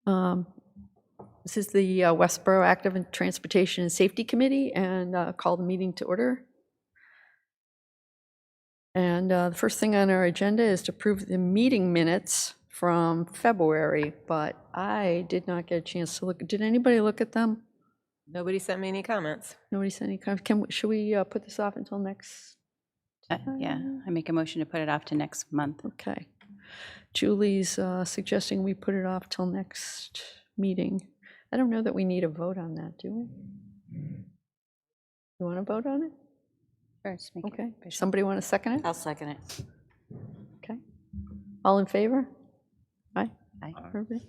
This is the Westborough Active and Transportation and Safety Committee, and call the meeting to order. And the first thing on our agenda is to approve the meeting minutes from February, but I did not get a chance to look. Did anybody look at them? Nobody sent me any comments. Nobody sent any comments. Should we put this off until next? Yeah, I make a motion to put it off to next month. Okay. Julie's suggesting we put it off till next meeting. I don't know that we need a vote on that, do we? You want to vote on it? First, make Okay. it official. Somebody want to second it? I'll second it. Okay. All in favor? Aye. Aye. Everybody?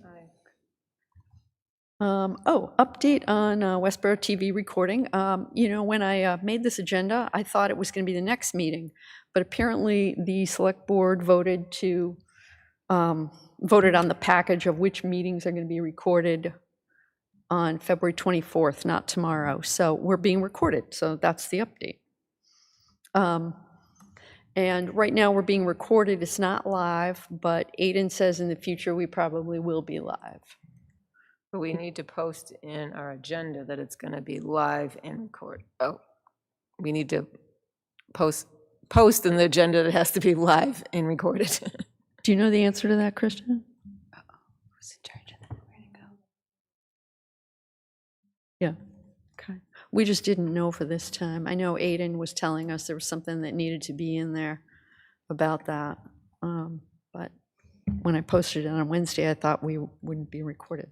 Update on Westborough TV recording. You know, when I made this agenda, I thought it was going to be the next meeting, but apparently the select board voted on the package of which meetings are going to be recorded on February 24th, not tomorrow. So we're being recorded. So that's the update. And right now we're being recorded. It's not live, but Aiden says in the future we probably will be live. But we need to post in our agenda that it's going to be live and recorded. Oh, we need to post in the agenda that it has to be live and recorded. Do you know the answer to that, Kristen? Who's in charge of that? Where'd it go? Yeah. Okay. We just didn't know for this time. I know Aiden was telling us there was something that needed to be in there about that. But when I posted it on Wednesday, I thought we wouldn't be recorded.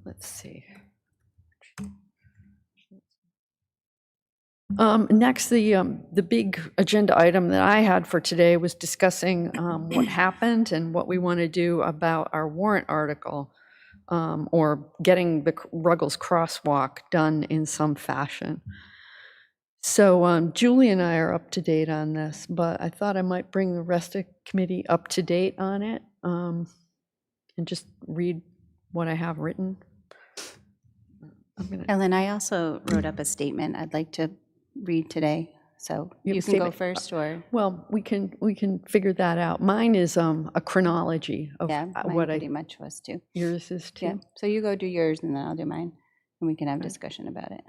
Let's see. Next, the big agenda item that I had for today was discussing what happened and what we want to do about our warrant article, or getting the Ruggles crosswalk done in some fashion. So Julie and I are up to date on this, but I thought I might bring the rest of the committee up to date on it, and just read what I have written. Ellen, I also wrote up a statement I'd like to read today. So You you have a can go statement? first, or Well, we can figure that out. Mine is a chronology of yeah, mine what pretty much was too. yours is too. Yeah. So you go do yours, and then I'll do mine, and we can have discussion about it.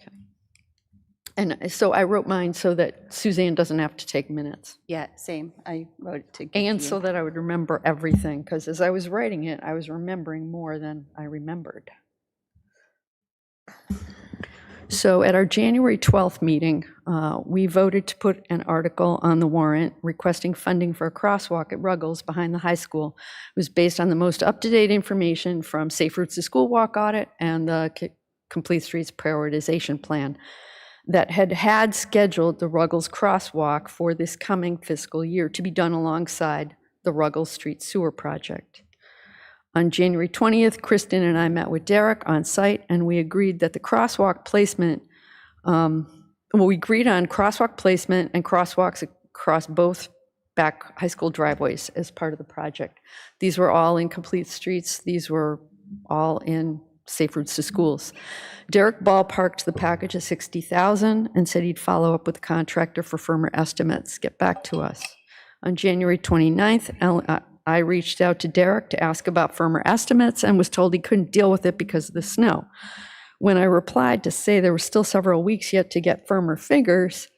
Okay. And so I wrote mine so that Suzanne doesn't have to take minutes. Yeah, same. I wrote it to. give And to so you. that I would remember everything, because as I was writing it, I was remembering more than I remembered. So at our January 12th meeting, we voted to put an article on the warrant requesting funding for a crosswalk at Ruggles behind the high school. It was based on the most up-to-date information from Safe Routes to School Walk Audit and the Complete Streets Prioritization Plan that had scheduled the Ruggles crosswalk for this coming fiscal year to be done alongside the Ruggles Street Sewer Project. On January 20th, Kristen and I met with Derek on site, and we agreed that the crosswalk placement, we agreed on crosswalk placement and crosswalks across both back high school driveways as part of the project. These were all in Complete Streets. These were all in Safe Routes to Schools. Derek ballparked the package at $60,000 and said he'd follow up with the contractor for firmer estimates, get back to us. On January 29th, I reached out to Derek to ask about firmer estimates and was told he couldn't deal with it because of the snow. When I replied to say there were still several weeks yet to get firmer figures,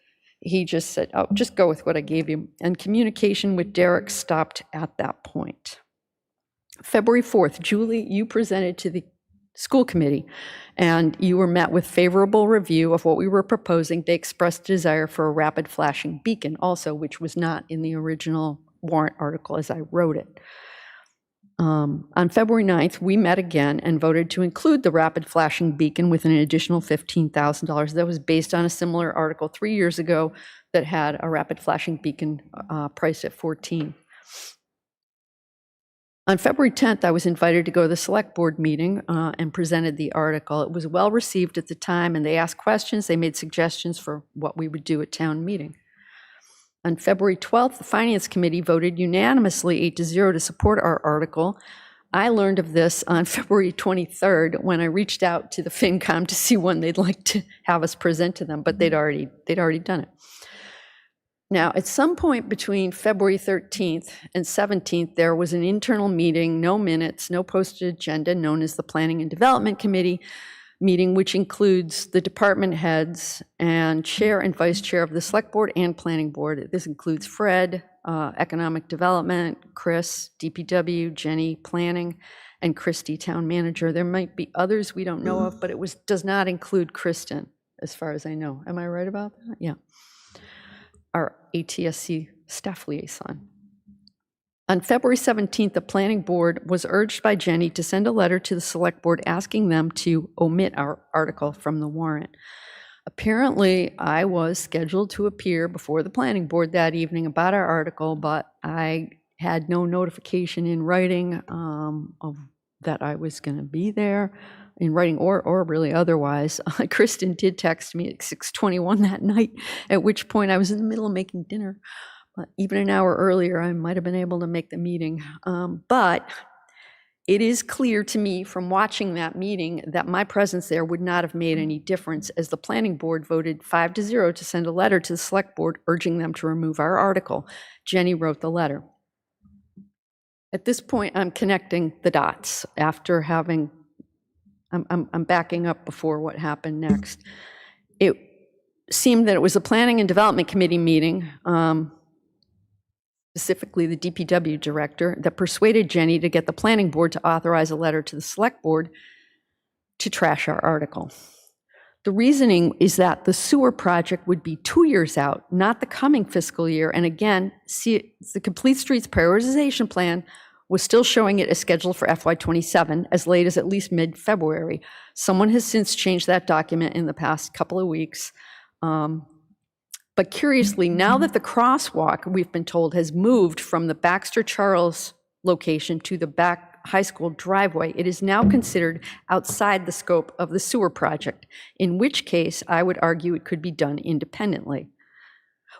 he just said, oh, just go with what I gave you. And communication with Derek stopped at that point. February 4th, Julie, you presented to the school committee, and you were met with favorable review of what we were proposing. They expressed desire for a rapid flashing beacon also, which was not in the original warrant article as I wrote it. On February 9th, we met again and voted to include the rapid flashing beacon with an additional $15,000. That was based on a similar article 3 years ago that had a rapid flashing beacon priced at $14,000. On February 10th, I was invited to go to the select board meeting and presented the article. It was well received at the time, and they asked questions. They made suggestions for what we would do at town meeting. On February 12th, the Finance Committee voted unanimously 8-0 to support our article. I learned of this on February 23rd when I reached out to the FinCom to see when they'd like to have us present to them, but they'd already done it. Now, at some point between February 13th and 17th, there was an internal meeting, no minutes, no posted agenda, known as the Planning and Development Committee meeting, which includes the department heads and chair and vice chair of the Select Board and Planning Board. This includes Fred, Economic Development, Chris, DPW, Jenny, Planning, and Christy, Town Manager. There might be others we don't know of, but it does not include Kristen, as far as I know. Am I right about that? Yeah. Our ATSC staff liaison. On February 17th, the Planning Board was urged by Jenny to send a letter to the Select Board asking them to omit our article from the warrant. Apparently, I was scheduled to appear before the Planning Board that evening about our article, but I had no notification in writing of that I was going to be there, in writing or really otherwise. Kristen did text me at 6:21 that night, at which point I was in the middle of making dinner. But even an hour earlier, I might have been able to make the meeting. But it is clear to me from watching that meeting that my presence there would not have made any difference, as the Planning Board voted 5-0 to send a letter to the Select Board urging them to remove our article. Jenny wrote the letter. At this point, I'm connecting the dots after having, I'm backing up before what happened next. It seemed that it was a Planning and Development Committee meeting, specifically the DPW director, that persuaded Jenny to get the Planning Board to authorize a letter to the Select Board to trash our article. The reasoning is that the sewer project would be 2 years out, not the coming fiscal year. And again, see, the Complete Streets Prioritization Plan was still showing it as scheduled for FY27 as late as at least mid-February. Someone has since changed that document in the past couple of weeks. But curiously, now that the crosswalk, we've been told, has moved from the Baxter Charles location to the back high school driveway, it is now considered outside the scope of the sewer project, in which case I would argue it could be done independently.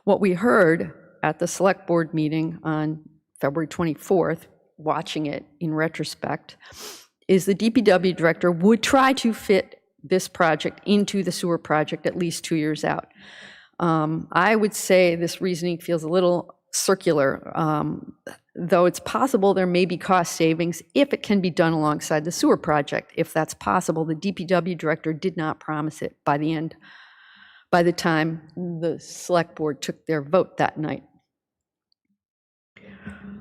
What we heard at the Select Board meeting on February 24th, watching it in retrospect, is the DPW director would try to fit this project into the sewer project at least 2 years out. I would say this reasoning feels a little circular, though it's possible there may be cost savings if it can be done alongside the sewer project. If that's possible, the DPW director did not promise it by the time the Select Board took their vote that night.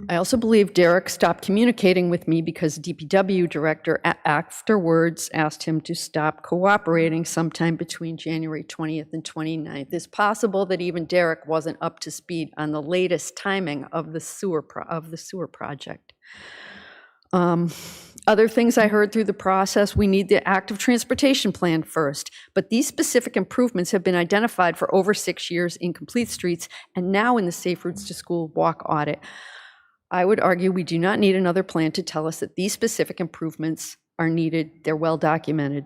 I also believe Derek stopped communicating with me because DPW director afterwards asked him to stop cooperating sometime between January 20th and 29th. It's possible that even Derek wasn't up to speed on the latest timing of the sewer project. Other things I heard through the process: we need the active transportation plan first, but these specific improvements have been identified for over 6 years in Complete Streets and now in the Safe Routes to School walk audit. I would argue we do not need another plan to tell us that these specific improvements are needed. They're well documented.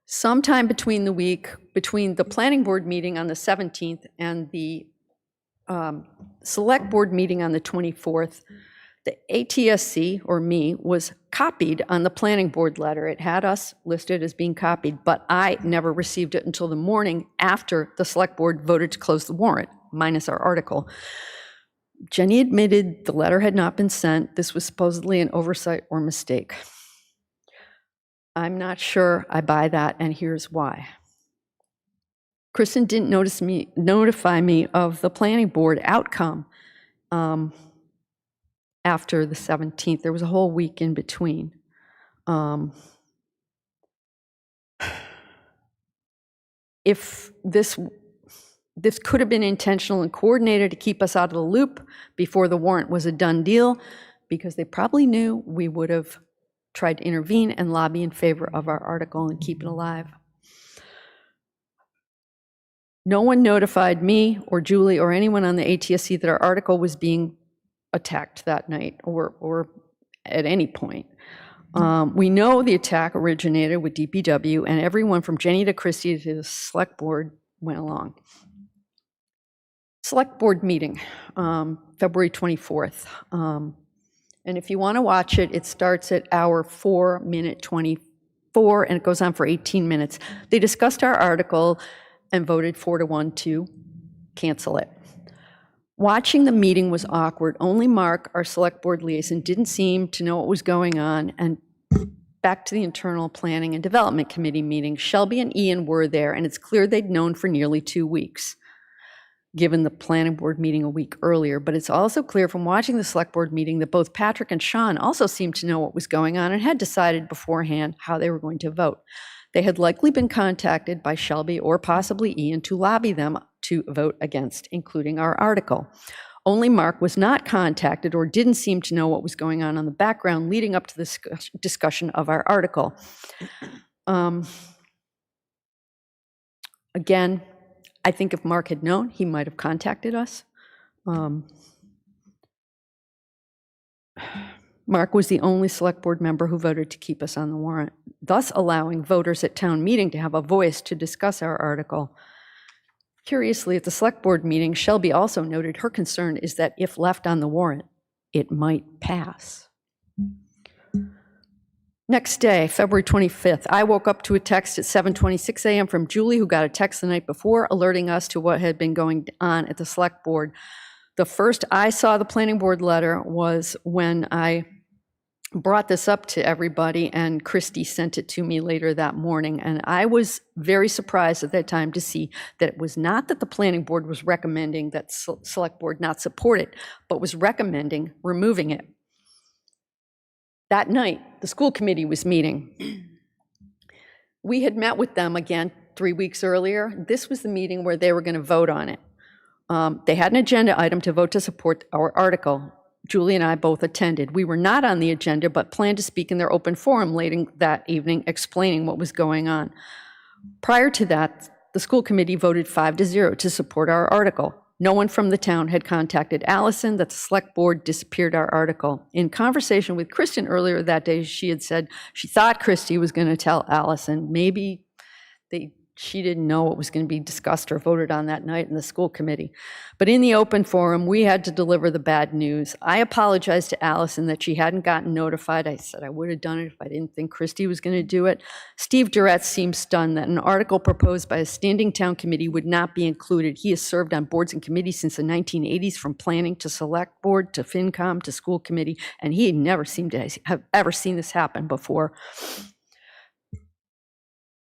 Sometime between the Planning Board meeting on the 17th and the Select Board meeting on the 24th, the ATSC, or me, was copied on the Planning Board letter. It had us listed as being copied, but I never received it until the morning after the Select Board voted to close the warrant, minus our article. Jenny admitted the letter had not been sent. This was supposedly an oversight or mistake. I'm not sure I buy that, and here's why. Kristen didn't notify me of the Planning Board outcome after the 17th. There was a whole week in between. If this could have been intentional and coordinated to keep us out of the loop before the warrant was a done deal, because they probably knew we would have tried to intervene and lobby in favor of our article and keep it alive. No one notified me or Julie or anyone on the ATSC that our article was being attacked that night or at any point. We know the attack originated with DPW, and everyone from Jenny to Christy to the Select Board went along. Select Board meeting, February 24th. And if you want to watch it, it starts at hour 4:24, and it goes on for 18 minutes. They discussed our article and voted 4-1 to cancel it. Watching the meeting was awkward. Only Mark, our select board liaison, didn't seem to know what was going on. And back to the internal planning and development committee meeting, Shelby and Ian were there, and it's clear they'd known for nearly 2 weeks, given the planning board meeting a week earlier. But it's also clear from watching the select board meeting that both Patrick and Sean also seemed to know what was going on and had decided beforehand how they were going to vote. They had likely been contacted by Shelby or possibly Ian to lobby them to vote against, including our article. Only Mark was not contacted or didn't seem to know what was going on in the background leading up to the discussion of our article. Again, I think if Mark had known, he might have contacted us. Mark was the only select board member who voted to keep us on the warrant, thus allowing voters at town meeting to have a voice to discuss our article. Curiously, at the select board meeting, Shelby also noted her concern is that if left on the warrant, it might pass. Next day, February 25th, I woke up to a text at 7:26 a.m. from Julie, who got a text the night before alerting us to what had been going on at the select board. The first I saw the planning board letter was when I brought this up to everybody, and Christy sent it to me later that morning. And I was very surprised at that time to see that it was not that the planning board was recommending that select board not support it, but was recommending removing it. That night, the school committee was meeting. We had met with them again 3 weeks earlier. This was the meeting where they were going to vote on it. They had an agenda item to vote to support our article. Julie and I both attended. We were not on the agenda, but planned to speak in their open forum later that evening, explaining what was going on. Prior to that, the school committee voted 5-0 to support our article. No one from the town had contacted Allison that the select board disappeared our article. In conversation with Kristen earlier that day, she had said she thought Christy was going to tell Allison. Maybe she didn't know what was going to be discussed or voted on that night in the school committee. But in the open forum, we had to deliver the bad news. I apologized to Allison that she hadn't gotten notified. I said I would have done it if I didn't think Christy was going to do it. Steve Durrett seemed stunned that an article proposed by a standing town committee would not be included. He has served on boards and committees since the 1980s, from planning to select board to FinCom to school committee, and he had never seemed to have ever seen this happen before.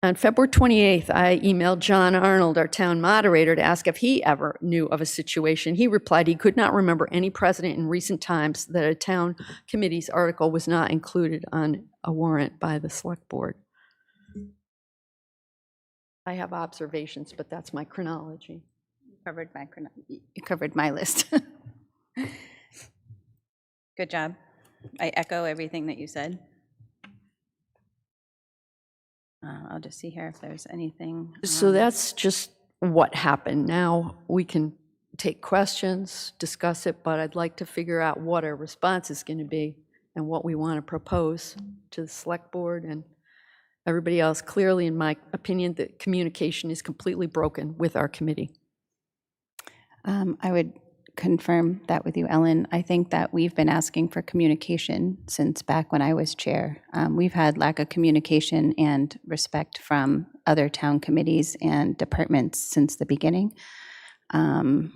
On February 28th, I emailed John Arnold, our town moderator, to ask if he ever knew of a situation. He replied he could not remember any precedent in recent times that a town committee's article was not included on a warrant by the select board. I have observations, but that's my chronology. You covered my list. Good job. I echo everything that you said. I'll just see here if there's anything. So that's just what happened. Now we can take questions, discuss it, but I'd like to figure out what our response is going to be and what we want to propose to the select board and everybody else. Clearly, in my opinion, the communication is completely broken with our committee. I would confirm that with you, Ellen. I think that we've been asking for communication since back when I was chair. We've had lack of communication and respect from other town committees and departments since the beginning. I'm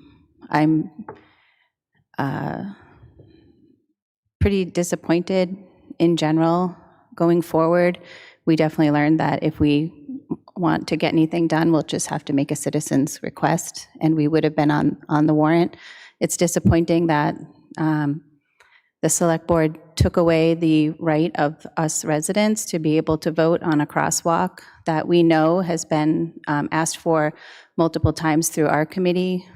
pretty disappointed in general going forward. We definitely learned that if we want to get anything done, we'll just have to make a citizen's request, and we would have been on the warrant. It's disappointing that the select board took away the right of us residents to be able to vote on a crosswalk that we know has been asked for multiple times through our committee,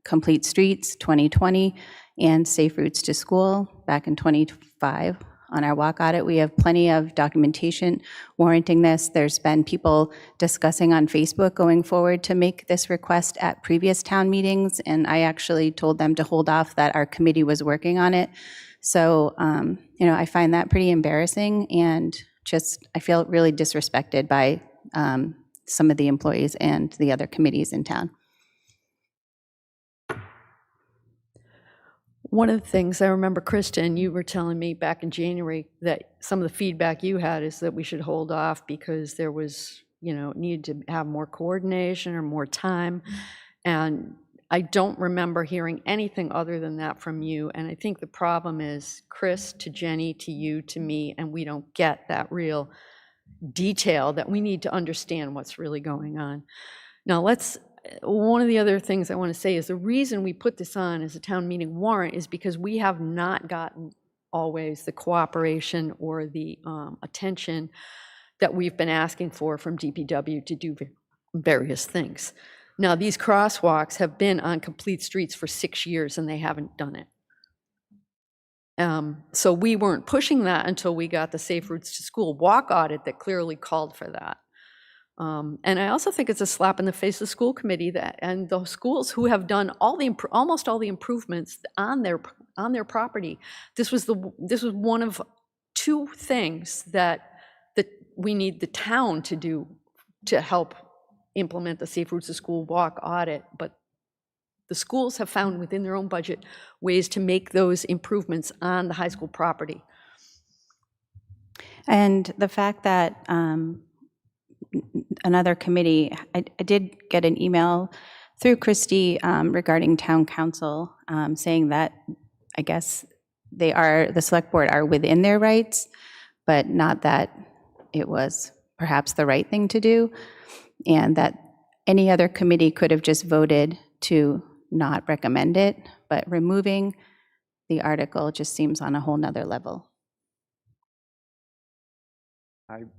Complete Streets 2020, and Safe Routes to School back in 2025. On our walk audit, we have plenty of documentation warranting this. There's been people discussing on Facebook going forward to make this request at previous town meetings, and I actually told them to hold off, that our committee was working on it. So, I find that pretty embarrassing, and just I feel really disrespected by some of the employees and the other committees in town. One of the things I remember, Kristen, you were telling me back in January that some of the feedback you had is that we should hold off because there was, needed to have more coordination or more time. And I don't remember hearing anything other than that from you, and I think the problem is Chris, to Jenny, to you, to me, and we don't get that real detail that we need to understand what's really going on. Now, one of the other things I want to say is the reason we put this on as a town meeting warrant is because we have not gotten always the cooperation or the attention that we've been asking for from DPW to do various things. Now, these crosswalks have been on complete streets for 6 years and they haven't done it. So we weren't pushing that until we got the Safe Routes to School walk audit that clearly called for that. And I also think it's a slap in the face of the school committee and the schools who have done almost all the improvements on their property. This was one of 2 things that we need the town to do to help implement the Safe Routes to School walk audit, but the schools have found within their own budget ways to make those improvements on the high school property. And the fact that another committee, I did get an email through Christy regarding town council saying that I guess the select board are within their rights, but not that it was perhaps the right thing to do, and that any other committee could have just voted to not recommend it, but removing the article just seems on a whole nother level.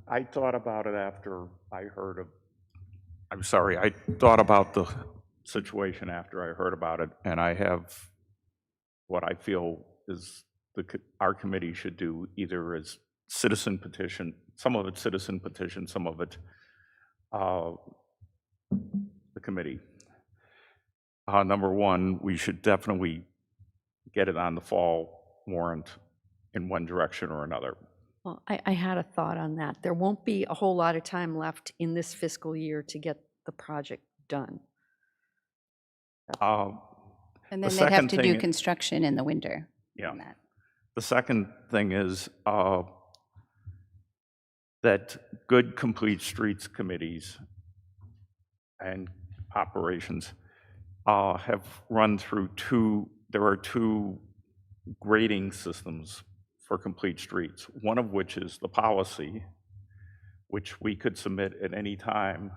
I thought about it after I heard I thought about the situation after I heard about it, and I have what I feel is our committee should do either as citizen petition, some of it citizen petition, some of it the committee. Number one, we should definitely get it on the fall warrant in one direction or another. Well, I had a thought on that. There won't be a whole lot of time left in this fiscal year to get the project done. And then they'd have to do construction in the winter. Yeah. The second thing is that good complete streets committees and operations have run through there are 2 grading systems for complete streets, one of which is the policy, which we could submit at any time,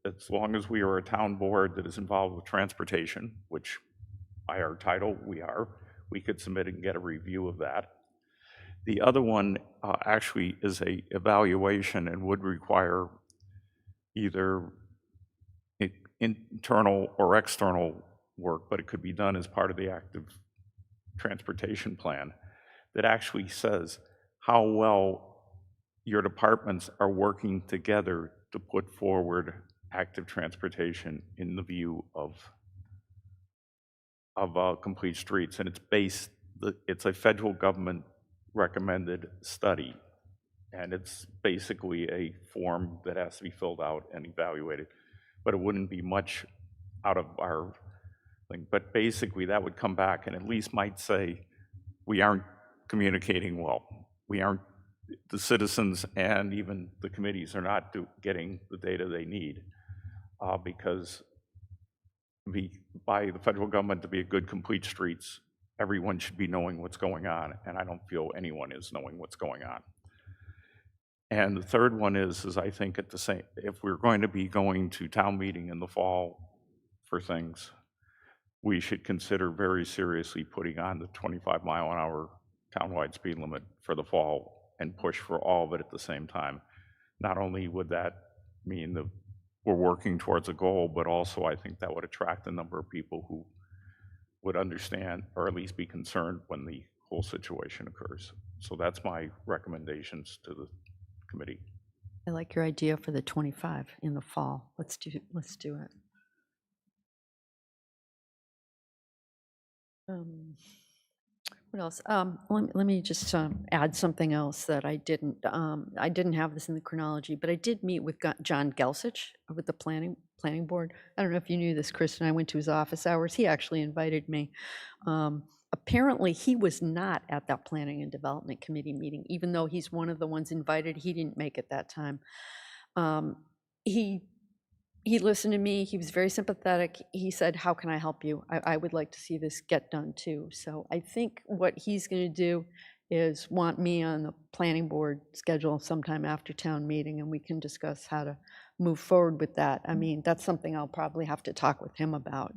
as long as we are a town board that is involved with transportation, which by our title we could submit and get a review of that. The other one actually is a evaluation and would require either internal or external work, but it could be done as part of the active transportation plan that actually says how well your departments are working together to put forward active transportation in the view of complete streets. And it's a federal government recommended study, and it's basically a form that has to be filled out and evaluated, but it wouldn't be much out of our thing. But basically that would come back and at least might say we aren't communicating well. The citizens and even the committees are not getting the data they need because by the federal government to be a good complete streets, everyone should be knowing what's going on, and I don't feel anyone is knowing what's going on. And the third one is I think if we're going to be going to town meeting in the fall for things, we should consider very seriously putting on the 25-mile-an-hour townwide speed limit for the fall and push for all of it at the same time. Not only would that mean that we're working towards a goal, but also I think that would attract a number of people who would understand or at least be concerned when the whole situation occurs. So that's my recommendations to the committee. I like your idea for the 25 in the fall. Let's do it. What else? Let me just add something else that I didn't have this in the chronology, but I did meet with John Gelsich with the planning board. I don't know if you knew this, Kristen. I went to his office hours. He actually invited me. Apparently, he was not at that planning and development committee meeting, even though he's one of the ones invited. He didn't make it that time. He he listened to me. He was very sympathetic. He said, how can I help you? I would like to see this get done too. So I think what he's going to do is want me on the planning board schedule sometime after town meeting, and we can discuss how to move forward with that. I mean, that's something I'll probably have to talk with him about.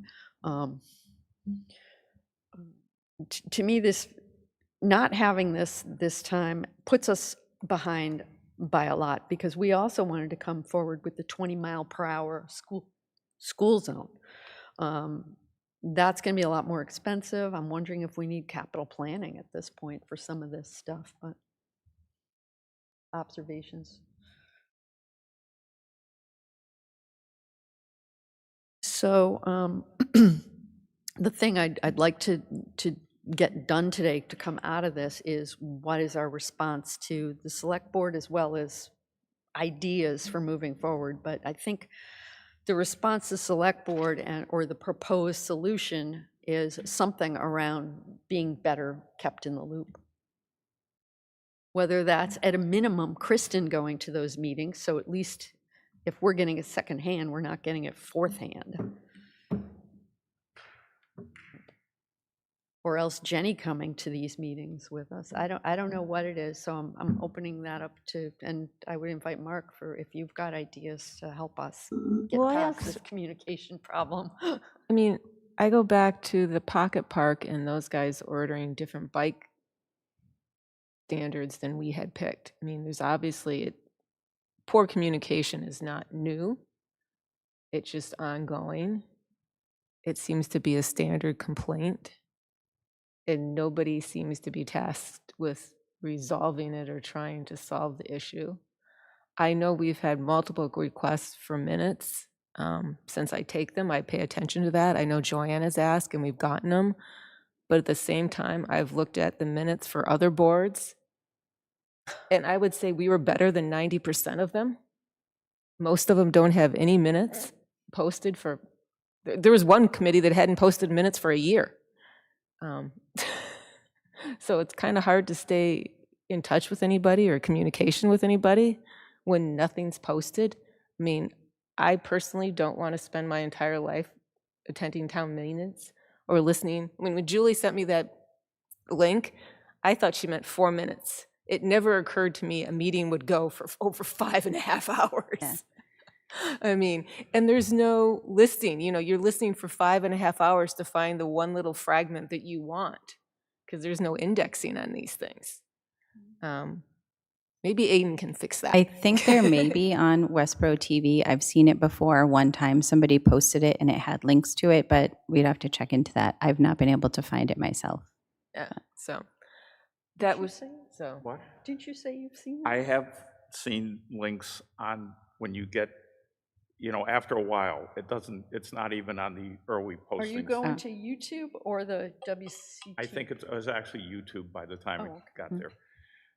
To me, this not having this time puts us behind by a lot, because we also wanted to come forward with the 20-mile-per-hour school zone. That's going to be a lot more expensive. I'm wondering if we need capital planning at this point for some of this stuff, but observations. So the thing I'd like to get done today to come out of this is, what is our response to the select board as well as ideas for moving forward. But I think the response to select board or the proposed solution is something around being better kept in the loop. Whether that's at a minimum Kristen going to those meetings, so at least if we're getting it secondhand, we're not getting it fourth hand. Or else Jenny coming to these meetings with us. I don't know what it is, so I'm opening that up to, and I would invite Mark for if you've got ideas to help us get past this communication problem. I mean, I go back to the Pocket Park and those guys ordering different bike standards than we had picked. I mean, there's obviously poor communication is not new. It's just ongoing. It seems to be a standard complaint, and nobody seems to be tasked with resolving it or trying to solve the issue. I know we've had multiple requests for minutes. Since I take them, I pay attention to that. I know Joanna's asked and we've gotten them. But at the same time, I've looked at the minutes for other boards, and I would say we were better than 90% of them. Most of them don't have any minutes posted for, there was one committee that hadn't posted minutes for a year. So it's kind of hard to stay in touch with anybody or communication with anybody when nothing's posted. I mean, I personally don't want to spend my entire life attending town meetings or listening. I mean, when Julie sent me that link, I thought she meant 4 minutes. It never occurred to me a meeting would go for over 5.5 hours. Yeah. I mean, and there's no listing, you're listening for 5.5 hours to find the one little fragment that you want, because there's no indexing on these things. Maybe Aiden can fix that. I think there may be on Westborough TV. I've seen it before. One time somebody posted it and it had links to it, but we'd have to check into that. I've not been able to find it myself. Yeah, so that was, so. What? Did you say you've seen it? I have seen links on when you get, after a while, it's not even on the early postings. Are you going to YouTube or the WCT? I think it was actually YouTube by the time it got there.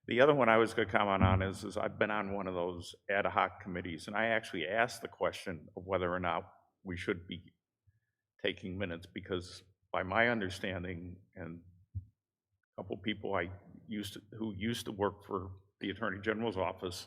The other one I was going to comment on is I've been on one of those ad hoc committees, and I actually asked the question of whether or not we should be taking minutes, because by my understanding, and a couple people who used to work for the Attorney General's office,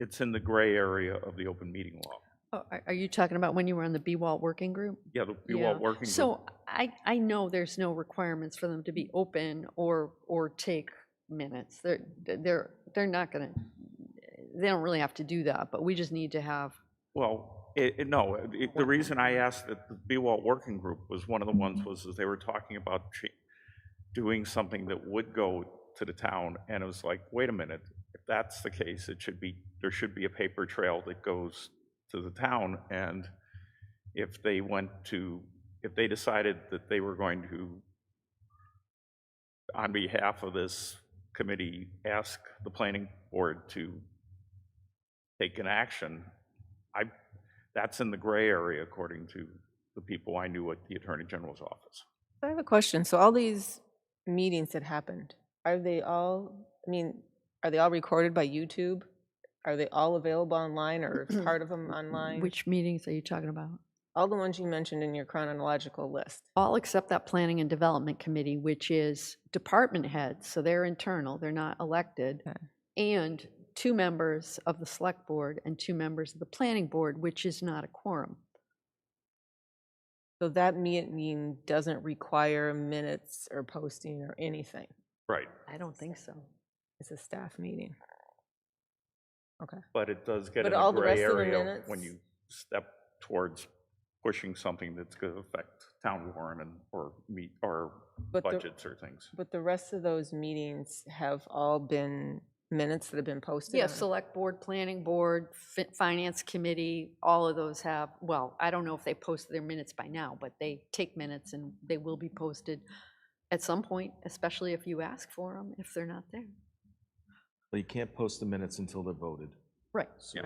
it's in the gray area of the open meeting law. Oh, are you talking about when you were on the BWAL working group? Yeah, the BWAL working group. So I know there's no requirements for them to be open or take minutes. They're not going to. They don't really have to do that, but we just need to have. Well, the reason I asked that the BWAL working group was one of the ones was they were talking about doing something that would go to the town, and it was like, wait a minute, if that's the case, there should be a paper trail that goes to the town, and if they decided that they were going to, on behalf of this committee, ask the planning board to take an action, that's in the gray area according to the people I knew at the Attorney General's office. I have a question. So all these meetings that happened, are they all recorded by YouTube? Are they all available online, or part of them online? Which meetings are you talking about? All the ones you mentioned in your chronological list. All except that Planning and Development Committee, which is department heads, so they're internal, they're not elected. Okay. And 2 members of the select board and 2 members of the planning board, which is not a quorum. So that meeting doesn't require minutes or posting or anything. Right, I don't think so. It's a staff meeting. Okay. but it does get But in a all the gray rest of the area minutes- when you step towards pushing something that's going to affect town warrant and, or meet, or But the- budgets or things. But the rest of those meetings have all been minutes that have been posted? Yeah, on- select board, planning board, finance committee, all of those have, well, I don't know if they post their minutes by now, but they take minutes and they will be posted at some point, especially if you ask for them, if they're not there. Well, you can't post the minutes until they're voted. Right. So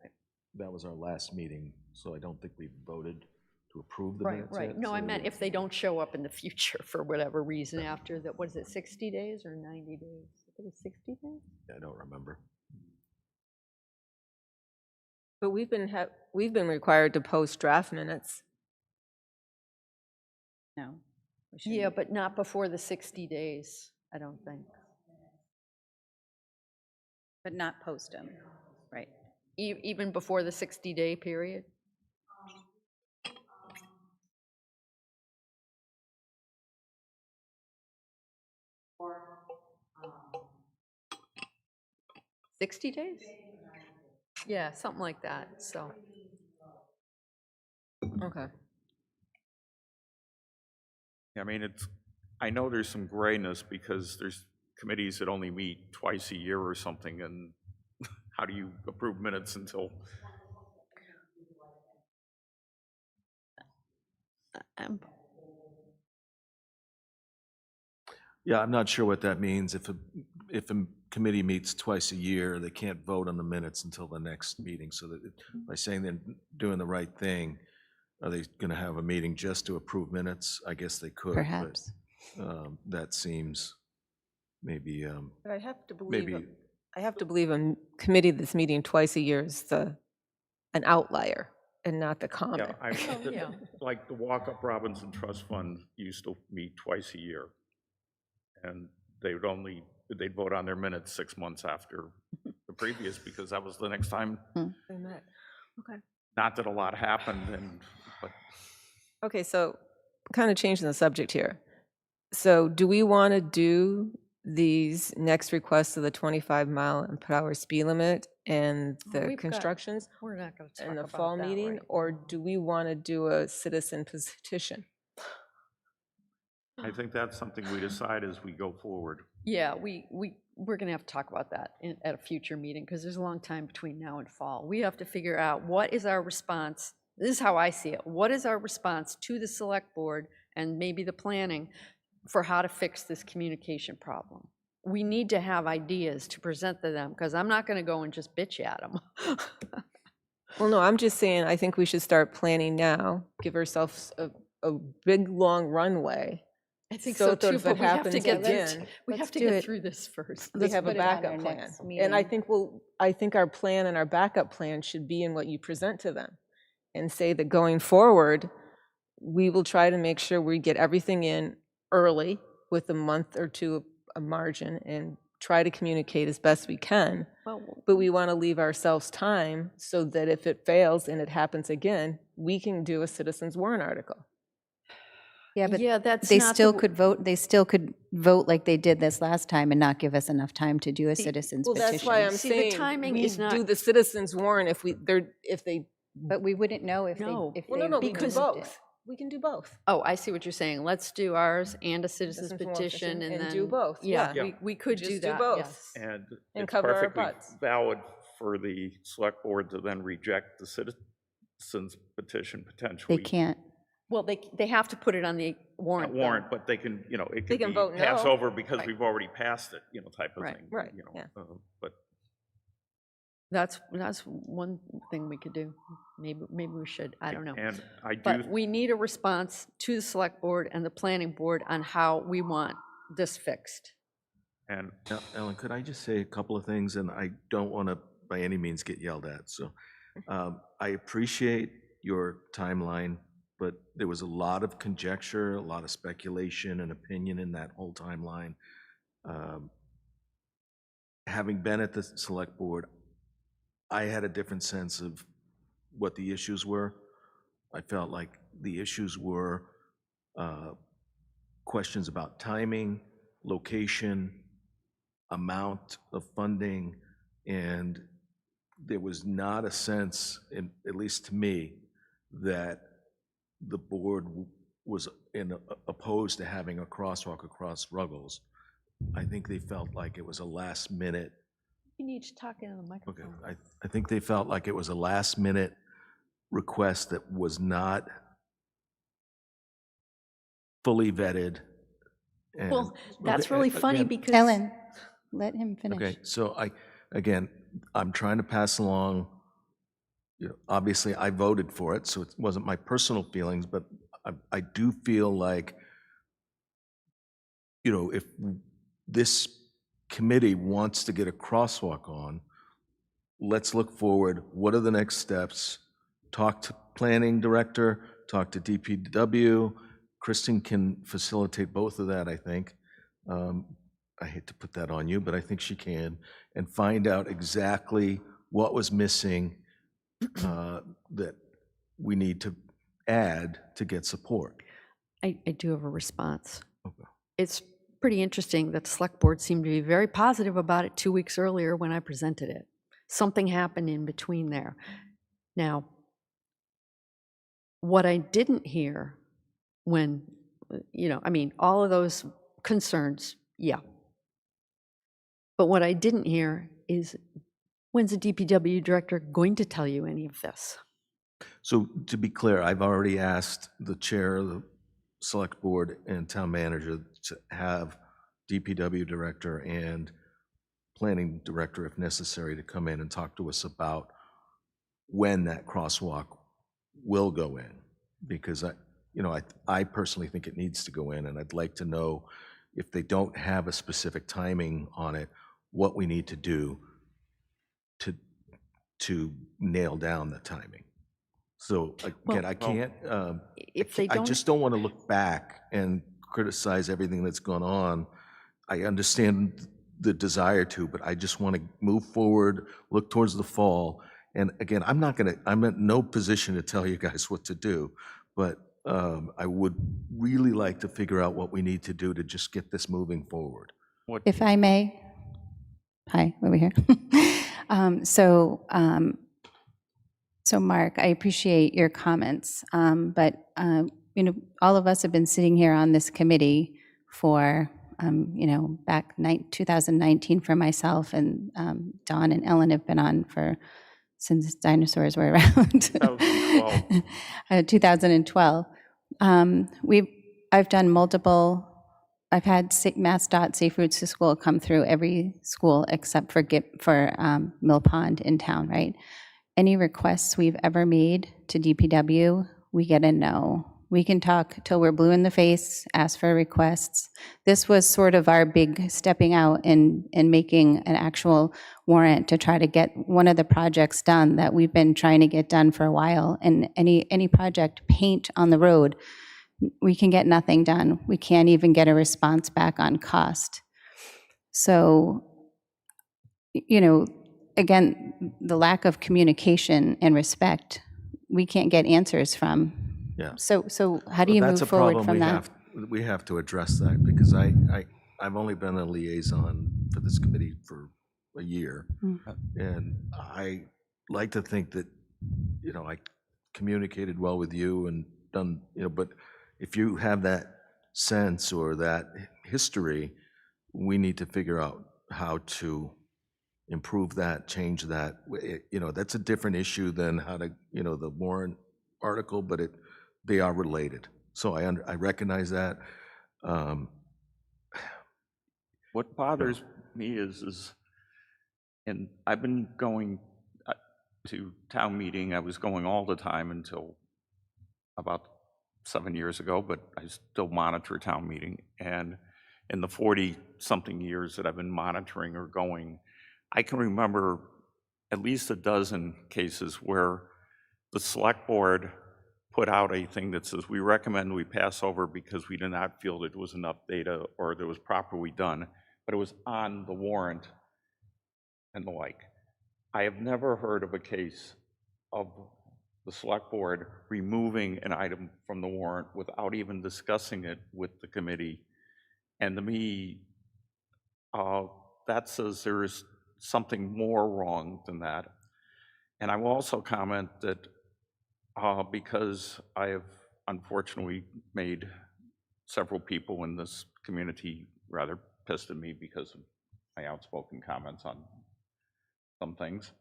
Yeah. that was our last meeting, so I don't think we voted to approve the Right, minutes right. yet, No, I so meant if they don't show up in the future for whatever reason after that, what is it, 60 days or 90 days? I think it's 60 days? I don't remember. But we've been required to post draft minutes. No. we Yeah, shouldn't. but not before the 60 days, I don't think. But not post them, right? Even before the 60-day period? Or 60 days? Yeah, something like that, so. Okay. I mean, I know there's some grayness because there's committees that only meet twice a year or something, and how do you approve minutes until? Yeah, I'm not sure what that means. If a committee meets twice a year, they can't vote on the minutes until the next meeting. So that by saying they're doing the right thing, are they going to have a meeting just to approve minutes? I guess they could. but, Perhaps. That seems maybe, But I have to believe, maybe, a committee that's meeting twice a year is an outlier and not the Yeah, common. yeah. Like the Walk-Up Robinson Trust Fund used to meet twice a year. And they'd vote on their minutes 6 months after the previous, because that was the next time. They met. Okay. Not that a lot happened, but Okay, so kind of changing the subject here. So do we want to do these next requests of the 25-mile-per-hour speed limit and the We've got- constructions We're not going to talk in the about fall that meeting? right Or now. do we want to do a citizen petition? I think that's something we decide as we go forward. Yeah, we're going to have to talk about that at a future meeting, because there's a long time between now and fall. We have to figure out what is our response. This is how I see it. What is our response to the select board and maybe the planning for how to fix this communication problem? We need to have ideas to present to them, because I'm not going to go and just bitch at them. Well, no, I'm just saying, I think we should start planning now, give ourselves a big, long runway. I think So so that too, if but it we have to happens get this, again, we let's have to do get it. through this first. We Let's have a put it on our backup plan. next And I meeting. think I think our plan and our backup plan should be in what you present to them, and say that going forward, we will try to make sure we get everything in early with a month or two of margin and try to communicate as best we can. Well, But we want to leave ourselves time so that if it fails and it happens again, we can do a citizens warrant article. Yeah, but yeah, that's they not still the- could vote, they still could vote like they did this last time and not give us enough time to do a citizens Well, petition. that's why I'm See, the saying timing we is not- do the citizens warrant if they. But we wouldn't know if they, No. if Well, they. no, we can do because- both. We can do both. Oh, I see what you're saying. Let's do ours and a citizens Citizens warrant petition and then. do both. Yeah, Yeah. we could Just do do that, both. yes. And And it's cover our perfectly butts. valid for the select board to then reject the citizens petition potentially. They can't. Well, they have to put it on the warrant. though. Warrant, but they can, it They could can be vote pass no. over because Right. we've already passed it, type of Right, thing. right, yeah. But That's one thing we could do. Maybe we should, I don't know. And I do, But we need a response to the select board and the planning board on how we want this fixed. and Ellen, could I just say a couple of things? And I don't want to by any means get yelled at. So I appreciate your timeline, but there was a lot of conjecture, a lot of speculation and opinion in that whole timeline. having been at the select board, I had a different sense of what the issues were. I felt like the issues were questions about timing, location, amount of funding, and there was not a sense, at least to me, that the board was opposed to having a crosswalk across Ruggles. I think they felt like it was a last minute. You need to talk into the Okay, microphone. I think they felt like it was a last minute request that was not fully vetted. And, Well, that's okay, really funny again, because. Ellen, let him finish. Okay, so I'm trying to pass along, obviously I voted for it, so it wasn't my personal feelings, but I do feel like, if this committee wants to get a crosswalk on, let's look forward. What are the next steps? Talk to planning director, talk to DPW. Kristen can facilitate both of that, I think. I hate to put that on you, but I think she can, and find out exactly what was missing that we need to add to get support. I do have a response. Okay. It's pretty interesting that the select board seemed to be very positive about it 2 weeks earlier when I presented it. Something happened in between there. Now, what I didn't hear when, all of those concerns, yeah. But what I didn't hear is, when's the DPW director going to tell you any of this? So to be clear, I've already asked the chair of the select board and town manager to have DPW director and planning director, if necessary, to come in and talk to us about when that crosswalk will go in. Because I personally think it needs to go in, and I'd like to know, if they don't have a specific timing on it, what we need to do to nail down the timing. So again, I can't, If they I don't, just don't want to look back and criticize everything that's gone on. I understand the desire to, but I just want to move forward, look towards the fall. And again, I'm in no position to tell you guys what to do, but I would really like to figure out what we need to do to just get this moving forward. If I may, hi, over here. So Mark, I appreciate your comments, but all of us have been sitting here on this committee for, back 2019 for myself, and Dawn and Ellen have been on since dinosaurs were around. 2012. I've done multiple. I've had MassDOT Safe Routes to School come through every school except for Mill Pond in town, right? Any requests we've ever made to DPW, we get a no. We can talk till we're blue in the face, ask for requests. This was sort of our big stepping out and making an actual warrant to try to get one of the projects done that we've been trying to get done for a while. And any project, paint on the road, we can get nothing done. We can't even get a response back on cost. So, again, the lack of communication and respect, we can't get answers from. Yeah. So how do you move forward from that? We have to address that, because I've only been a liaison for this committee for a year. And I like to think that, I communicated well with you and done, but if you have that sense or that history, we need to figure out how to improve that, change that. That's a different issue than how to, the warrant article, but they are related. So I recognize that. What bothers me is, and I've been going to town meeting, I was going all the time until about 7 years ago, but I still monitor town meeting. And in the 40-something years that I've been monitoring or going, I can remember at least a dozen cases where the select board put out a thing that says, we recommend we pass over because we did not feel that there was enough data or that was properly done, but it was on the warrant and the like. I have never heard of a case of the select board removing an item from the warrant without even discussing it with the committee. And to me, that says there is something more wrong than that. And I will also comment that because I have unfortunately made several people in this community rather pissed at me because of my outspoken comments on some things,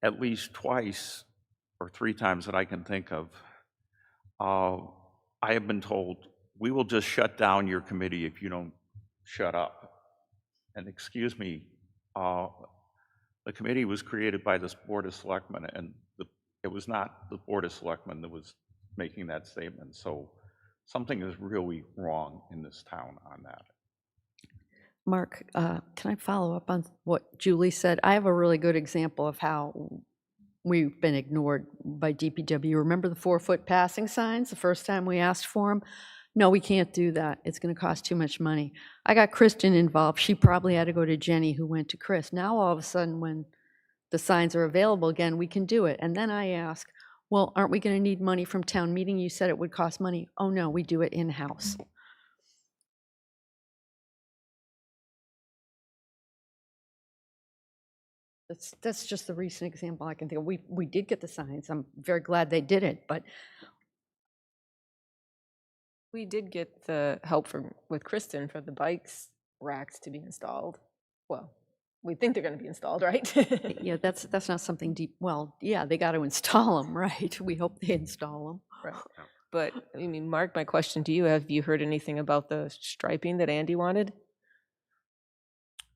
at least twice or three times that I can think of, I have been told, we will just shut down your committee if you don't shut up. And excuse me, the committee was created by this Board of Selectmen, and it was not the Board of Selectmen that was making that statement. So something is really wrong in this town on that. Mark, can I follow up on what Julie said? I have a really good example of how we've been ignored by DPW. Remember the 4-foot passing signs the first time we asked for them? No, we can't do that. It's going to cost too much money. I got Kristen involved. She probably had to go to Jenny, who went to Chris. Now, all of a sudden, when the signs are available again, we can do it. And then I ask, well, aren't we going to need money from town meeting? You said it would cost money. Oh, no, we do it in-house. That's just the recent example I can think of. We did get the signs. I'm very glad they did it, but We did get the help with Kristen for the bikes racks to be installed. Well, we think they're going to be installed, right? yeah, that's not something deep. Well, yeah, they got to install them, right? We hope they install them. Right. But I mean, Mark, my question to you: have you heard anything about the striping that Andy wanted?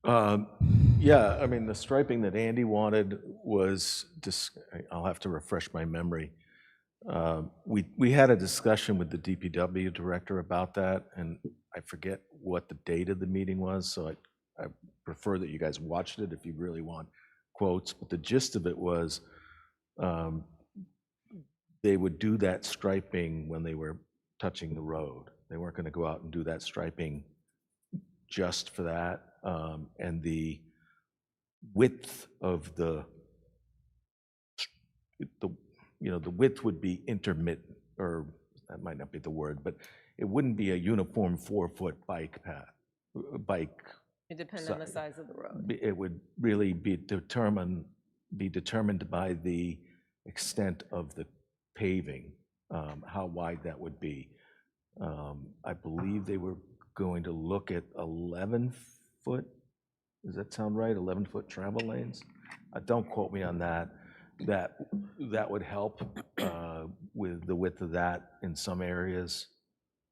Yeah, I mean, the striping that Andy wanted was just, I'll have to refresh my memory. We had a discussion with the DPW director about that, and I forget what the date of the meeting was, so I prefer that you guys watched it if you really want quotes. But the gist of it was they would do that striping when they were touching the road. They weren't going to go out and do that striping just for that. And the width of the width would be intermittent, or that might not be the word, but it wouldn't be a uniform 4-foot bike path. It depends on the size of the road. It would really be determined by the extent of the paving, how wide that would be. I believe they were going to look at 11-foot. Does that sound right? 11-foot travel lanes? Don't quote me on that. That would help with the width of that in some areas.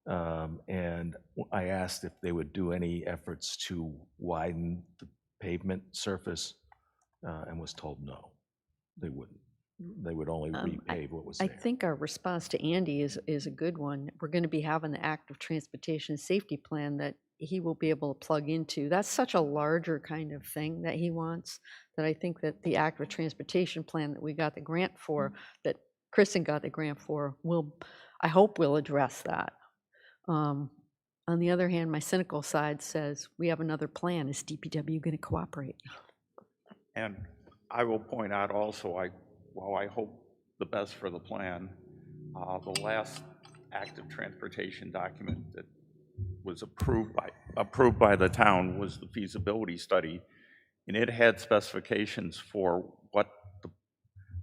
And I asked if they would do any efforts to widen the pavement surface, and was told no, they wouldn't. They would only repave what was there. I think our response to Andy is a good one. We're going to be having the active transportation safety plan that he will be able to plug into. That's such a larger kind of thing that he wants, that I think that the active transportation plan that we got the grant for, that Kristen got the grant for, I hope will address that. On the other hand, my cynical side says, we have another plan. Is DPW going to cooperate? And I will point out also, while I hope the best for the plan, the last active transportation document that was approved by the town was the feasibility study, and it had specifications for what the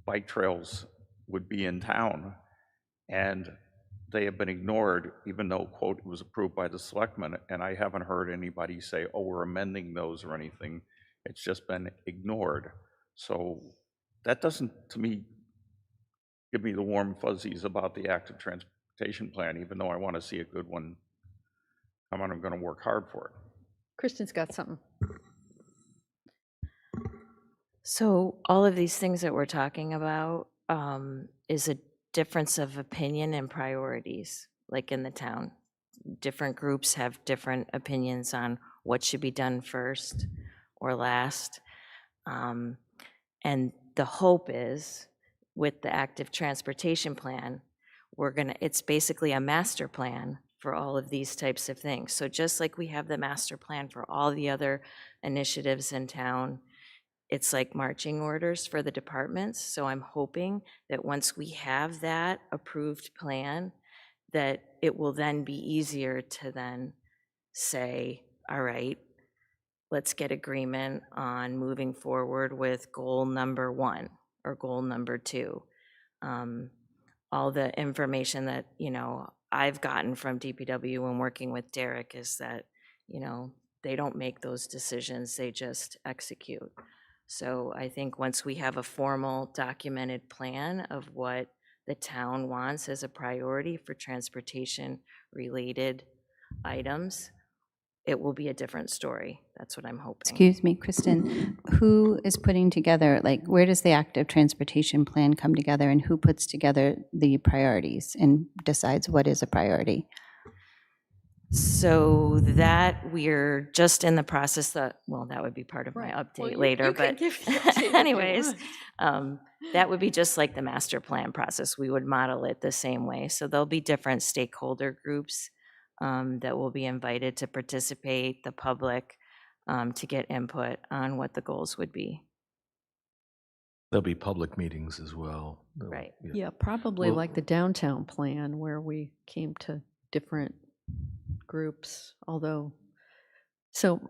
bike trails would be in town, and they have been ignored, even though, quote, it was approved by the selectmen, and I haven't heard anybody say, oh, we're amending those or anything. It's just been ignored. So that doesn't, to me, give me the warm fuzzies about the active transportation plan, even though I want to see a good one come on. I'm going to work hard for it. Kristen's got something. So all of these things that we're talking about is a difference of opinion and priorities, like in the town. Different groups have different opinions on what should be done first or last. And the hope is, with the active transportation plan, it's basically a master plan for all of these types of things. So just like we have the master plan for all the other initiatives in town, it's like marching orders for the departments. So I'm hoping that once we have that approved plan, that it will then be easier to then say, all right, let's get agreement on moving forward with goal number 1 or goal number 2. All the information that, I've gotten from DPW when working with Derek is that, they don't make those decisions, they just execute. So I think once we have a formal documented plan of what the town wants as a priority for transportation-related items, it will be a different story. That's what I'm hoping. Excuse me, Kristen, who is putting together, like, where does the active transportation plan come together, and who puts together the priorities and decides what is a priority? So that we're just in the process that, well, that would be part of my update later, but anyways, that would be just like the master plan process. We would model it the same way. So there'll be different stakeholder groups that will be invited to participate, the public, to get input on what the goals would be. There'll be public meetings as well. Right. Yeah, probably Well- like the downtown plan where we came to different groups, although, so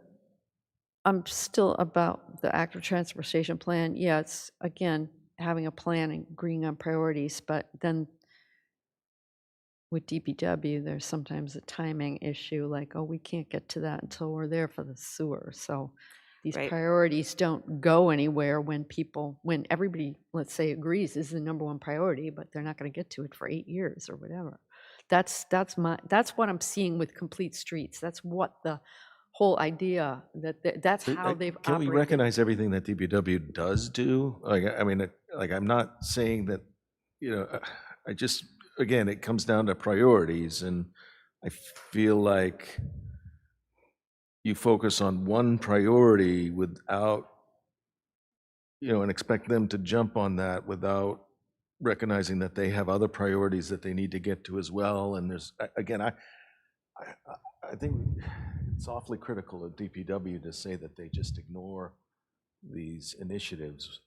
I'm still about the active transportation plan. Yeah, it's, again, having a plan and agreeing on priorities, but then with DPW, there's sometimes a timing issue, like, oh, we can't get to that until we're there for the sewer. So these Right. priorities don't go anywhere when everybody, let's say, agrees this is the number one priority, but they're not going to get to it for 8 years or whatever. That's what I'm seeing with Complete Streets. That's what the whole idea, that's how they've Can we operated. recognize everything that DPW does do? I mean, I'm not saying that, I just, again, it comes down to priorities, and I feel like you focus on one priority without, and expect them to jump on that without recognizing that they have other priorities that they need to get to as well. And there's, again, I think it's awfully critical of DPW to say that they just ignore these initiatives.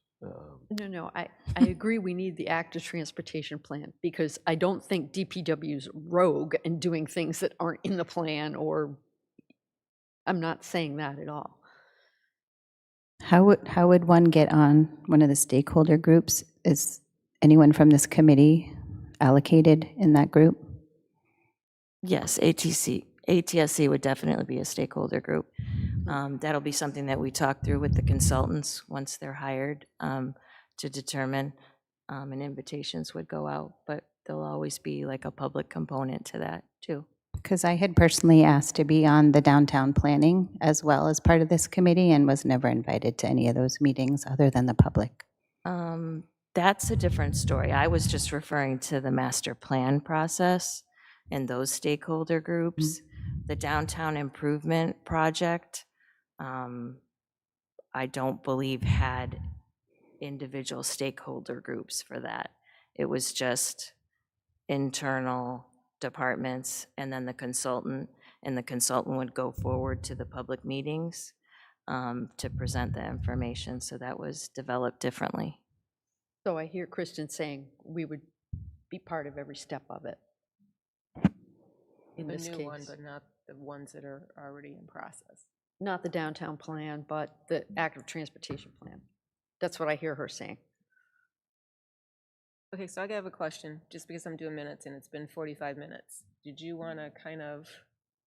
No, I agree we need the active transportation plan, because I don't think DPW's rogue and doing things that aren't in the plan, or, I'm not saying that at all. How would one get on one of the stakeholder groups? Is anyone from this committee allocated in that group? Yes, ATSC would definitely be a stakeholder group. That'll be something that we talk through with the consultants once they're hired to determine, and invitations would go out, but there'll always be like a public component to that too. Because I had personally asked to be on the downtown planning as well as part of this committee and was never invited to any of those meetings other than the public. That's a different story. I was just referring to the master plan process and those stakeholder groups. The downtown improvement project, I don't believe had individual stakeholder groups for that. It was just internal departments and then the consultant, and the consultant would go forward to the public meetings to present the information. So that was developed differently. So I hear Kristen saying we would be part of every step of it. In The this new case, one, but not the ones that are already in process. not the downtown plan, but the active transportation plan. That's what I hear her saying. Okay, so I have a question, just because I'm doing minutes and it's been 45 minutes. Did you want to kind of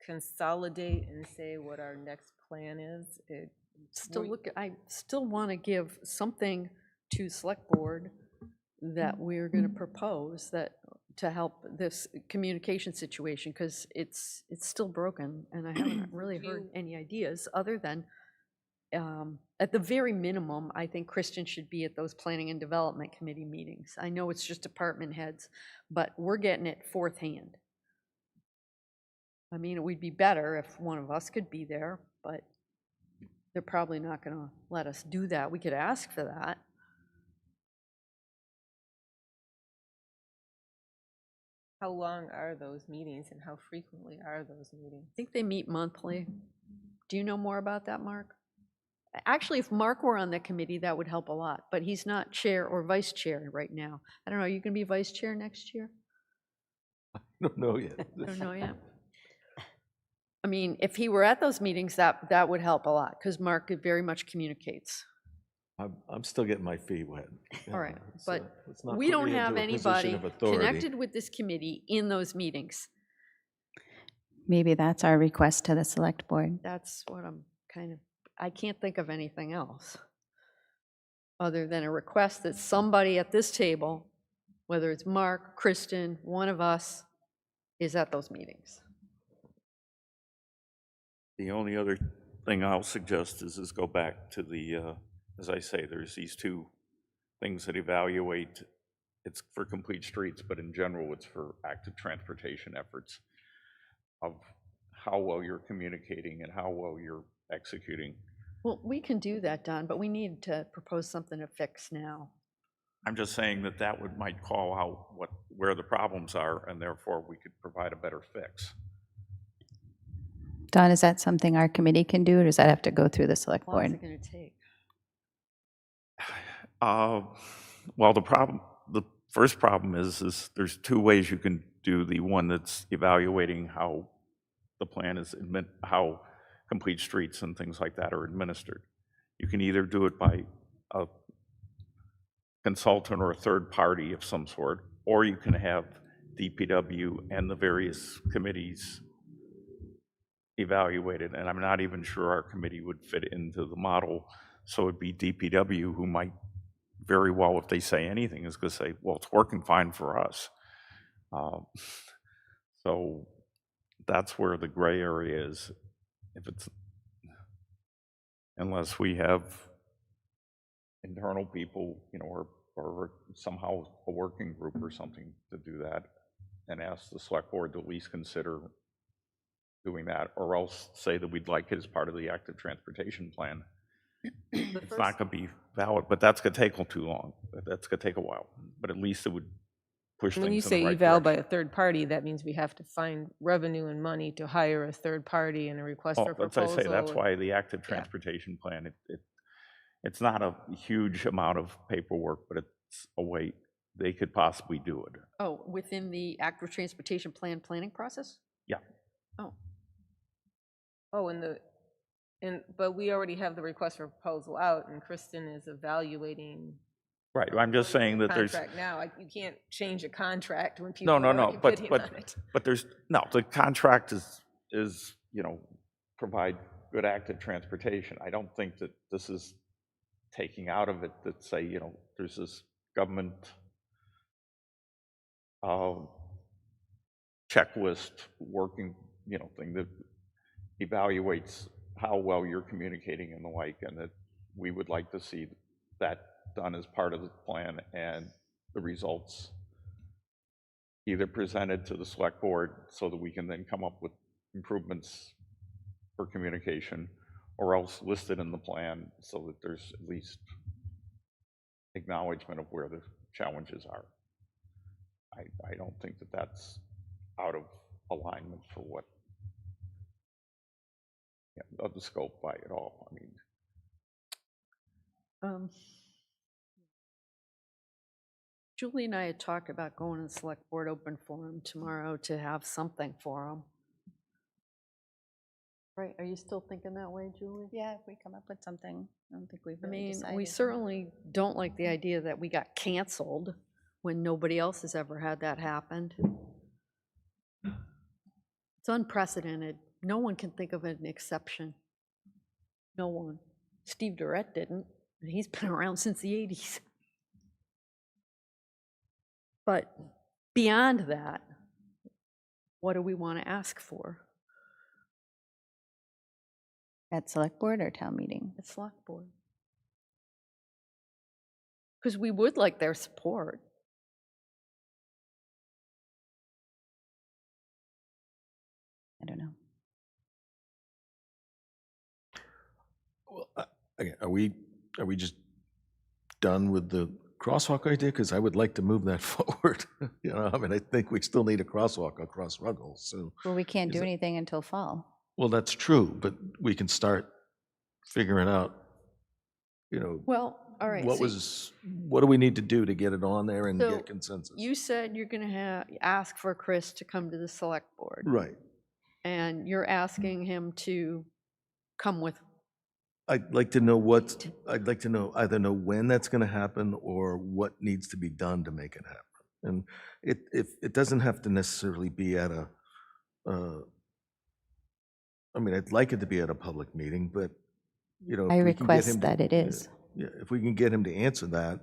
consolidate and say what our next plan is? I still want to give something to select board that we're going to propose that to help this communication situation, because it's still broken, and I haven't really heard any ideas other than, at the very minimum, I think Kristen should be at those planning and development committee meetings. I know it's just department heads, but we're getting it fourth hand. I mean, it would be better if one of us could be there, but they're probably not going to let us do that. We could ask for that. How long are those meetings and how frequently are those meetings? I think they meet monthly. Do you know more about that, Mark? Actually, if Mark were on the committee, that would help a lot, but he's not chair or vice chair right now. I don't know, are you going to be vice chair next year? I don't know yet. I don't know yet. I mean, if he were at those meetings, that would help a lot, because Mark very much communicates. I'm still getting my feet wet. All right, but let's not we put don't me into have a position anybody of authority. connected with this committee in those meetings. Maybe that's our request to the select board. That's what I can't think of anything else other than a request that somebody at this table, whether it's Mark, Kristen, one of us, is at those meetings. The only other thing I'll suggest is go back to the, as I say, there's these two things that evaluate. It's for complete streets, but in general, it's for active transportation efforts of how well you're communicating and how well you're executing. Well, we can do that, Don, but we need to propose something to fix now. I'm just saying that might call out where the problems are, and therefore we could provide a better fix. Don, is that something our committee can do, or does that have to go through the select How long is board? it going to take? Well, the first problem is there's two ways you can do the one that's evaluating how the plan is, how complete streets and things like that are administered. You can either do it by a consultant or a third party of some sort, or you can have DPW and the various committees evaluated, and I'm not even sure our committee would fit into the model, so it'd be DPW who might very well, if they say anything, is going to say, well, it's working fine for us. So that's where the gray area is. If it's, unless we have internal people, or somehow a working group or something to do that, and ask the select board to at least consider doing that, or else say that we'd like it as part of the active transportation plan. It's not going to be valid, but that's going to take too long. That's going to take a while, but at least it would push things When you in the say right eval by direction. a third party, that means we have to find revenue and money to hire a third party and a request for As proposal. I say, that's and- why the active transportation plan, it's not a huge amount of paperwork, but it's a way they could possibly do it. Oh, within the active transportation plan planning process? Yeah. Oh, Oh, but we already have the request for proposal out, and Kristen is evaluating Right, I'm just saying that there's, contract now. You can't change a contract when people no, are no, already but bidding on it. the contract is provide good active transportation. I don't think that this is taking out of it that say, there's this government checklist working, thing that evaluates how well you're communicating and the like, and that we would like to see that done as part of the plan, and the results either presented to the select board so that we can then come up with improvements for communication, or else listed in the plan so that there's at least acknowledgement of where the challenges are. I don't think that that's out of alignment for what, of the scope by it all. I mean, Julie and I had talked about going to the select board open forum tomorrow to have something for them. Right, are you still thinking that way, Julie? Yeah, if we come up with something, I don't think we've I really mean, decided. we certainly don't like the idea that we got canceled when nobody else has ever had that happen. It's unprecedented. No one can think of an exception. No one. Steve Dept didn't, and he's been around since the 80s. But beyond that, what do we want to ask for? At select board or town meeting? At select board. Because we would like their support. I don't know. Well, again, are we just done with the crosswalk idea? Because I would like to move that forward. I mean, I think we still need a crosswalk across Ruggles. So, Well, we can't Is do it- anything until fall. well, that's true, but we can start figuring out you know, Well, all right. what so what do we need to do to get it on there and So get consensus? You said you're going to ask for Chris to come to the select board, Right. and you're asking him to come with, I'd like to either know when that's going to happen or what needs to be done to make it happen. And it doesn't have to necessarily be at I mean, I'd like it to be at a public meeting, but, you know. I if we can get him request to- that it is. Yeah, if we can get him to answer that,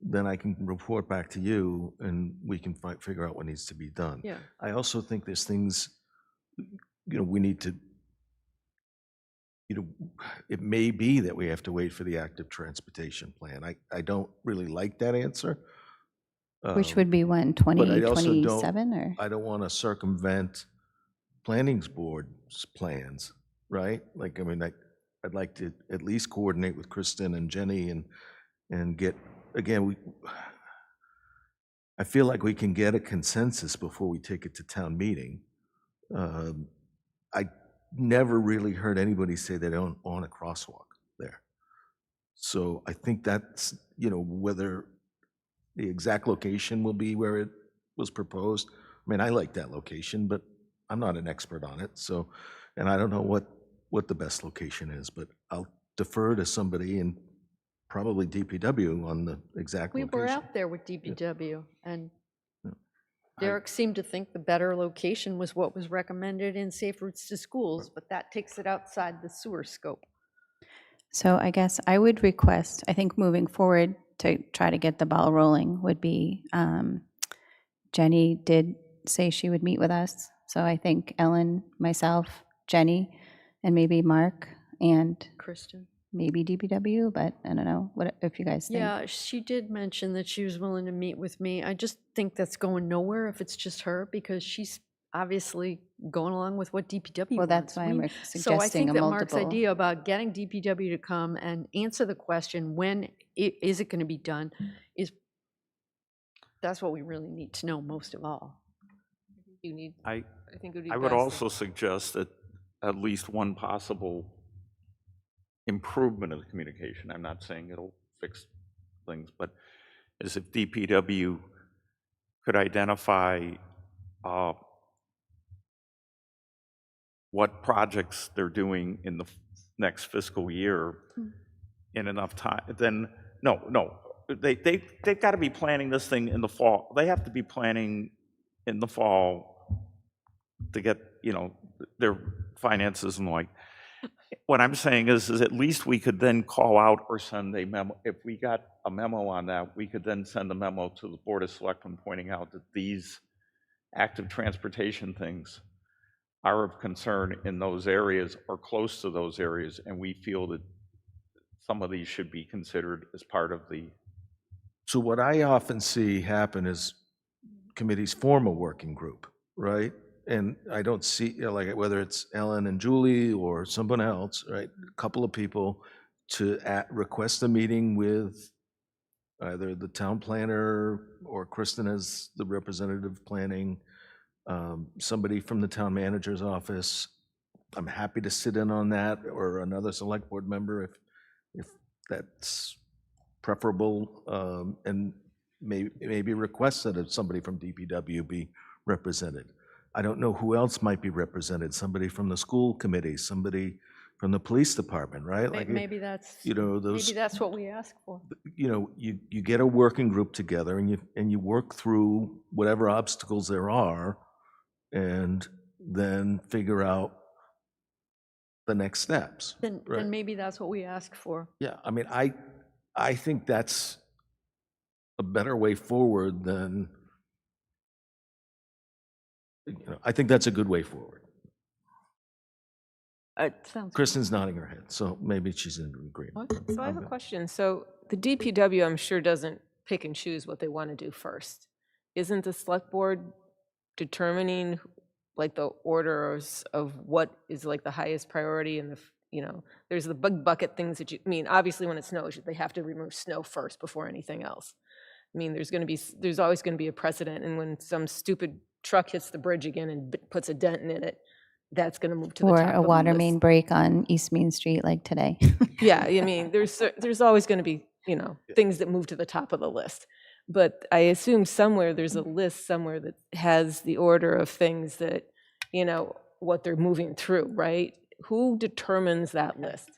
then I can report back to you and we can figure out what needs to be done. yeah. I also think there's things, we need to, it may be that we have to wait for the active transportation plan. I don't really like that answer. Which Um, would be when, but I also don't- 2027 or? I don't want to circumvent planning board's plans, right? Like, I mean, I'd like to at least coordinate with Kristen and Jenny and get, again, I feel like we can get a consensus before we take it to town meeting. I never really heard anybody say they don't want a crosswalk there. So I think that's, whether the exact location will be where it was proposed. I mean, I like that location, but I'm not an expert on it. So, and I don't know what the best location is, but I'll defer to somebody and probably DPW on the exact We location. were out there with DPW, and Yeah. Derek seemed to think the better location was what was recommended in Safe Routes to Schools, but that takes it outside the sewer scope. So I guess I would request, I think moving forward to try to get the ball rolling would be, Jenny did say she would meet with us. So I think Ellen, myself, Jenny, and maybe Mark, and Kristen? maybe DPW, but I don't know, what if you guys think? Yeah, she did mention that she was willing to meet with me. I just think that's going nowhere if it's just her, because she's obviously going along with what DPW Well, wants. that's why I'm So I suggesting think a that Mark's multiple. idea about getting DPW to come and answer the question, when is it going to be done, that's what we really need to know most of all. You need, I I think it would be I would best also suggest that at least one possible improvement of the communication, I'm not saying it'll fix things, but is if DPW could identify what projects they're doing in the next fiscal year in enough time, then, no, they've got to be planning this thing in the fall. They have to be planning in the fall to get, their finances and like. What I'm saying is at least we could then call out or send a memo. If we got a memo on that, we could then send a memo to the Board of Selectmen pointing out that these active transportation things are of concern in those areas or close to those areas, and we feel that some of these should be considered as part of the. So what I often see happen is committees form a working group, right? And I don't see, like, whether it's Ellen and Julie or someone else, right? A couple of people to request a meeting with either the town planner or Kristen as the representative planning, somebody from the town manager's office. I'm happy to sit in on that, or another select board member if that's preferable, and maybe request that somebody from DPW be represented. I don't know who else might be represented, somebody from the school committee, somebody from the police department, right? Like, Maybe that's, those, maybe that's what we ask for. you get a working group together and you work through whatever obstacles there are and then figure out the next steps. Then right? maybe that's what we ask for. Yeah, I mean, I think that's a better way forward than, I think that's a good way forward. Sounds Kristen's nodding her head, so maybe she's in agreement. So I have a question. So the DPW, I'm sure, doesn't pick and choose what they want to do first. Isn't the select board determining like the orders of what is like the highest priority and there's the big bucket things that obviously when it snows, they have to remove snow first before anything else. I mean, there's always going to be a precedent, and when some stupid truck hits the bridge again and puts a dent in it, that's going to move to the Or top a of the water list. main break on East Main Street like today. Yeah, I mean, there's always going to be, things that move to the top of the list. But I assume somewhere there's a list somewhere that has the order of things that, what they're moving through, right? Who determines that list?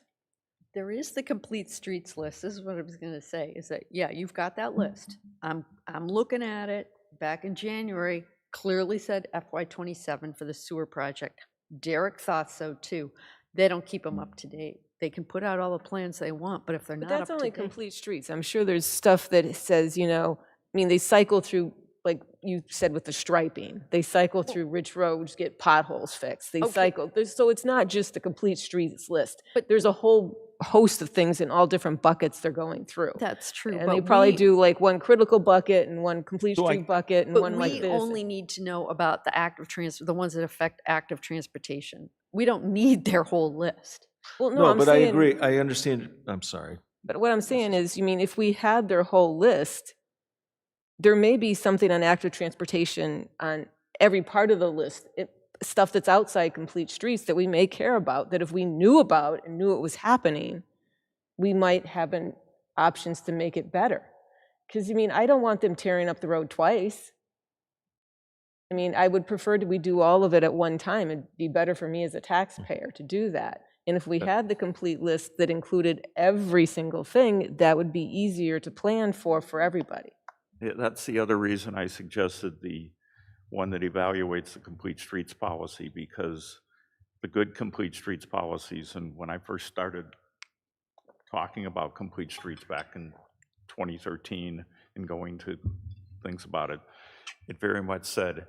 There is the complete streets list. This is what I was going to say, is that, yeah, you've got that list. I'm looking at it back in January, clearly said FY '27 for the sewer project. Derek thought so too. They don't keep them up to date. They can put out all the plans they want, but if they're But not that's up to only date. complete streets. I'm sure there's stuff that says, they cycle through, like you said with the striping, they cycle through rich roads, get potholes fixed. They Okay. cycle. So it's not just a complete streets list, but there's a whole host of things in all different buckets they're going through. That's true. And but they probably we- do like one critical bucket and one complete So I- street bucket and But one like we this. only need to know about the ones that affect active transportation. We don't need their whole list. Well, no, No, I'm but I saying, agree, I understand, I'm sorry. But what I'm saying is, if we had their whole list, there may be something on active transportation on every part of the list, stuff that's outside complete streets that we may care about, that if we knew about and knew it was happening, we might have options to make it better. Because, I don't want them tearing up the road twice. I would prefer we do all of it at one time. It'd be better for me as a taxpayer to do that. And if we had the complete list that included every single thing, that would be easier to plan for everybody. Yeah, that's the other reason I suggested the one that evaluates the complete streets policy, because the good complete streets policies, and when I first started talking about complete streets back in 2013 and going to things about it, it very much said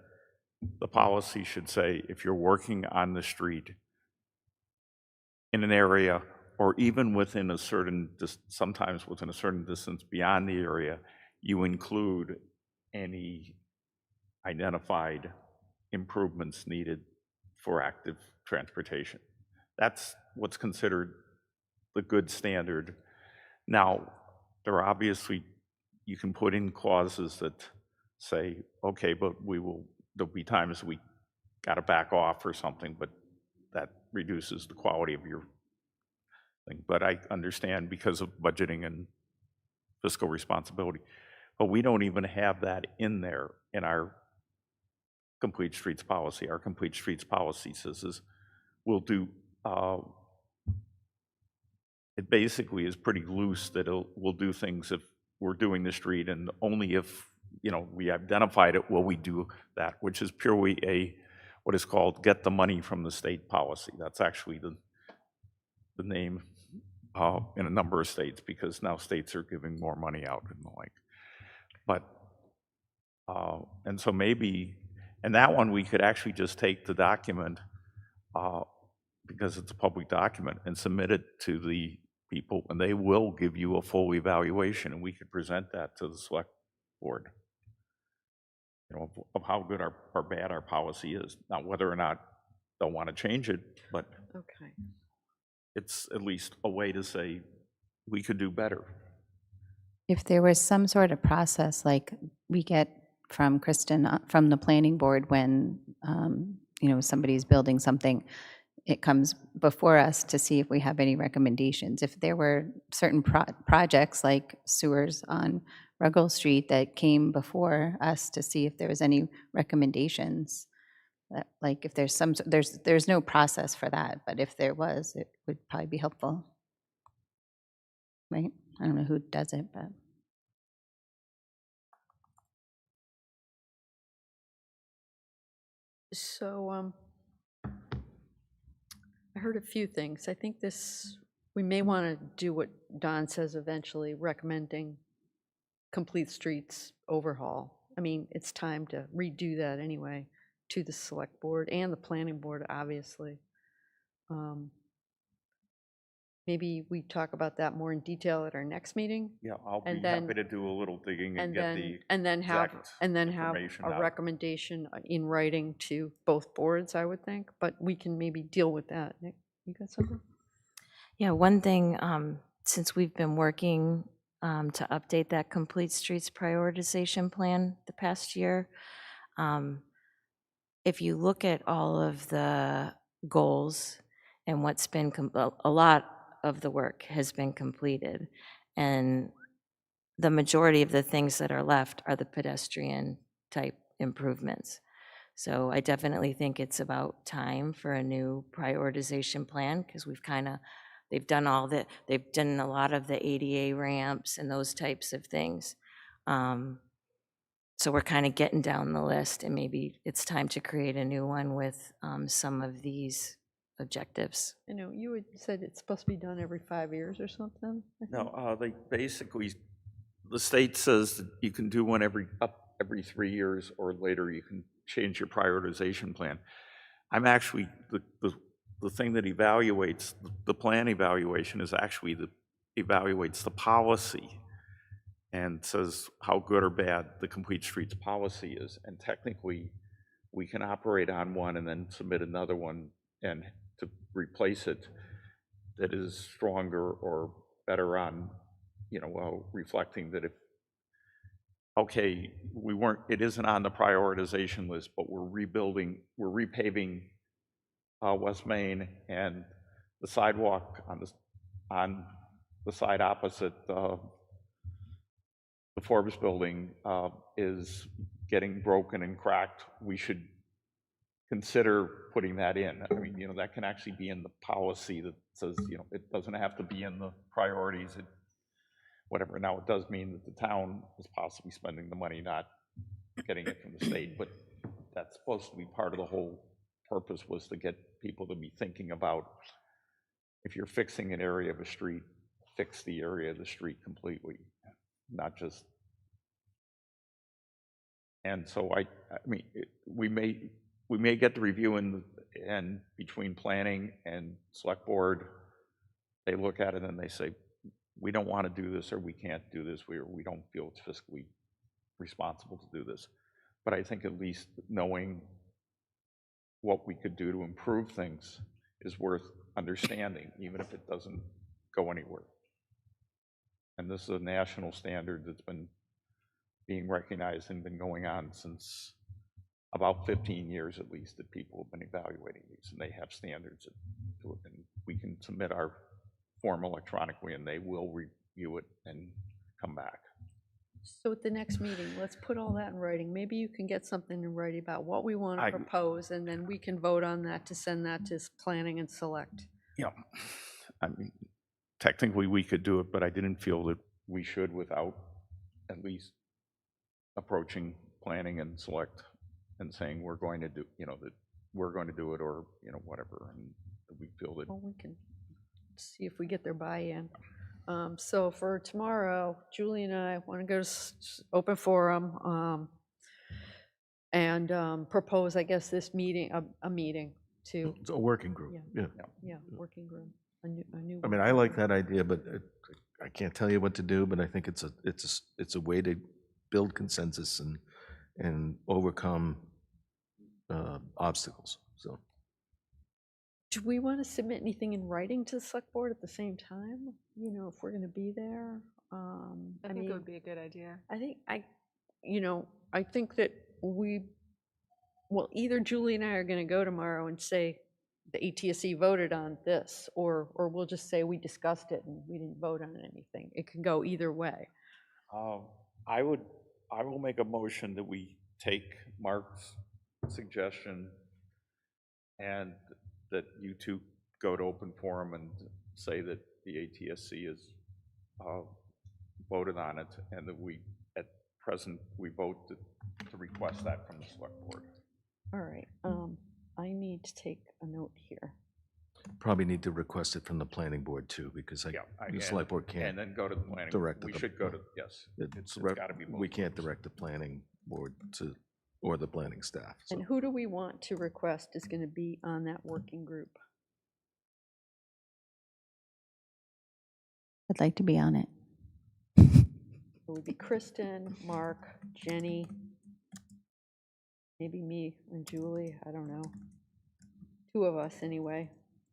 the policy should say if you're working on the street in an area, or even within a certain, sometimes within a certain distance beyond the area, you include any identified improvements needed for active transportation. That's what's considered the good standard. Now, there are obviously, you can put in clauses that say, okay, but there'll be times we got to back off or something, but that reduces the quality of your thing. But I understand because of budgeting and fiscal responsibility. But we don't even have that in there in our complete streets policy. Our complete streets policy says is we'll do, it basically is pretty loose that we'll do things if we're doing the street, and only if we identified it will we do that, which is purely what is called get the money from the state policy. That's actually the name in a number of states, because now states are giving more money out and the like. But and so maybe, and that one we could actually just take the document because it's a public document and submit it to the people, and they will give you a full evaluation, and we could present that to the select board. Of how good or bad our policy is. Now, whether or not they'll want to change it, but Okay. it's at least a way to say we could do better. If there was some sort of process like we get from Kristen, from the planning board, when, somebody's building something, it comes before us to see if we have any recommendations. If there were certain projects like sewers on Ruggles Street that came before us to see if there was any recommendations, like if there's there's no process for that, but if there was, it would probably be helpful. Right? I don't know who does it, but. So I heard a few things. I think we may want to do what Don says eventually, recommending complete streets overhaul. It's time to redo that anyway, to the select board and the planning board, obviously. Maybe we talk about that more in detail at our next meeting. Yeah, I'll be And then- happy to do a little digging and And get then, the and then have, exact and then have information a out. recommendation in writing to both boards, I would think, but we can maybe deal with that. Nick, you got something? Yeah, one thing, since we've been working to update that complete streets prioritization plan the past year, if you look at all of the goals and what's been, a lot of the work has been completed. And the majority of the things that are left are the pedestrian type improvements. So I definitely think it's about time for a new prioritization plan, because they've done a lot of the ADA ramps and those types of things. So we're kind of getting down the list, and maybe it's time to create a new one with some of these objectives. I know, you had said it's supposed to be done every 5 years or something? I think. No, they basically, the state says that you can do one every 3 years, or later you can change your prioritization plan. I'm actually, the thing that evaluates, the plan evaluation is actually evaluates the policy and says how good or bad the Complete Streets policy is. And technically, we can operate on one and then submit another one and to replace it that is stronger or better on, reflecting that if, okay, it isn't on the prioritization list, but we're repaving West Main, and the sidewalk on the side opposite the Forbes building is getting broken and cracked. We should consider putting that in. I mean, that can actually be in the policy that says, it doesn't have to be in the priorities, whatever. Now, it does mean that the town is possibly spending the money, not getting it from the state, but that's supposed to be part of the whole purpose, was to get people to be thinking about, if you're fixing an area of a street, fix the area of the street completely, not just. And so I mean, we may get the review and between planning and select board, they look at it and they say, we don't want to do this, or we can't do this, we don't feel it's fiscally responsible to do this. But I think at least knowing what we could do to improve things is worth understanding, even if it doesn't go anywhere. And this is a national standard that's been being recognized and been going on since about 15 years at least, that people have been evaluating these, and they have standards to it, and we can submit our form electronically, and they will review it and come back. So at the next meeting, let's put all that in writing. Maybe you can get something in writing about what we want to propose, and then we can vote on that to send that to planning and select. Yeah, I mean, technically we could do it, but I didn't feel that we should without at least approaching planning and select and saying we're going to do, that we're going to do it, or whatever, and we feel that. Well, we can see if we get their buy-in. So for tomorrow, Julie and I want to go to open forum and propose, I guess, this meeting, a meeting to. It's a working group, yeah. Yeah, working group, a new. I mean, I like that idea, but I can't tell you what to do, but I think it's a way to build consensus and overcome obstacles, so. Do we want to submit anything in writing to the select board at the same time? If we're going to be there? I think it would be a good idea. I think that either Julie and I are going to go tomorrow and say the ATSC voted on this, or we'll just say we discussed it and we didn't vote on anything. It can go either way. I will make a motion that we take Mark's suggestion and that you two go to open forum and say that the ATSC is voted on it, and that we, at present, we vote to request that from the select board. All right. I need to take a note here. Probably need to request it from the planning board too, because the select board can't. And then go to the planning. Direct We it. should go to, yes. It's got to be. we can't direct the planning board or the planning staff. So. And who do we want to request is going to be on that working group? I'd like to be on it. It would be Kristen, Mark, Jenny, maybe me and Julie, I don't know. 2 of us anyway.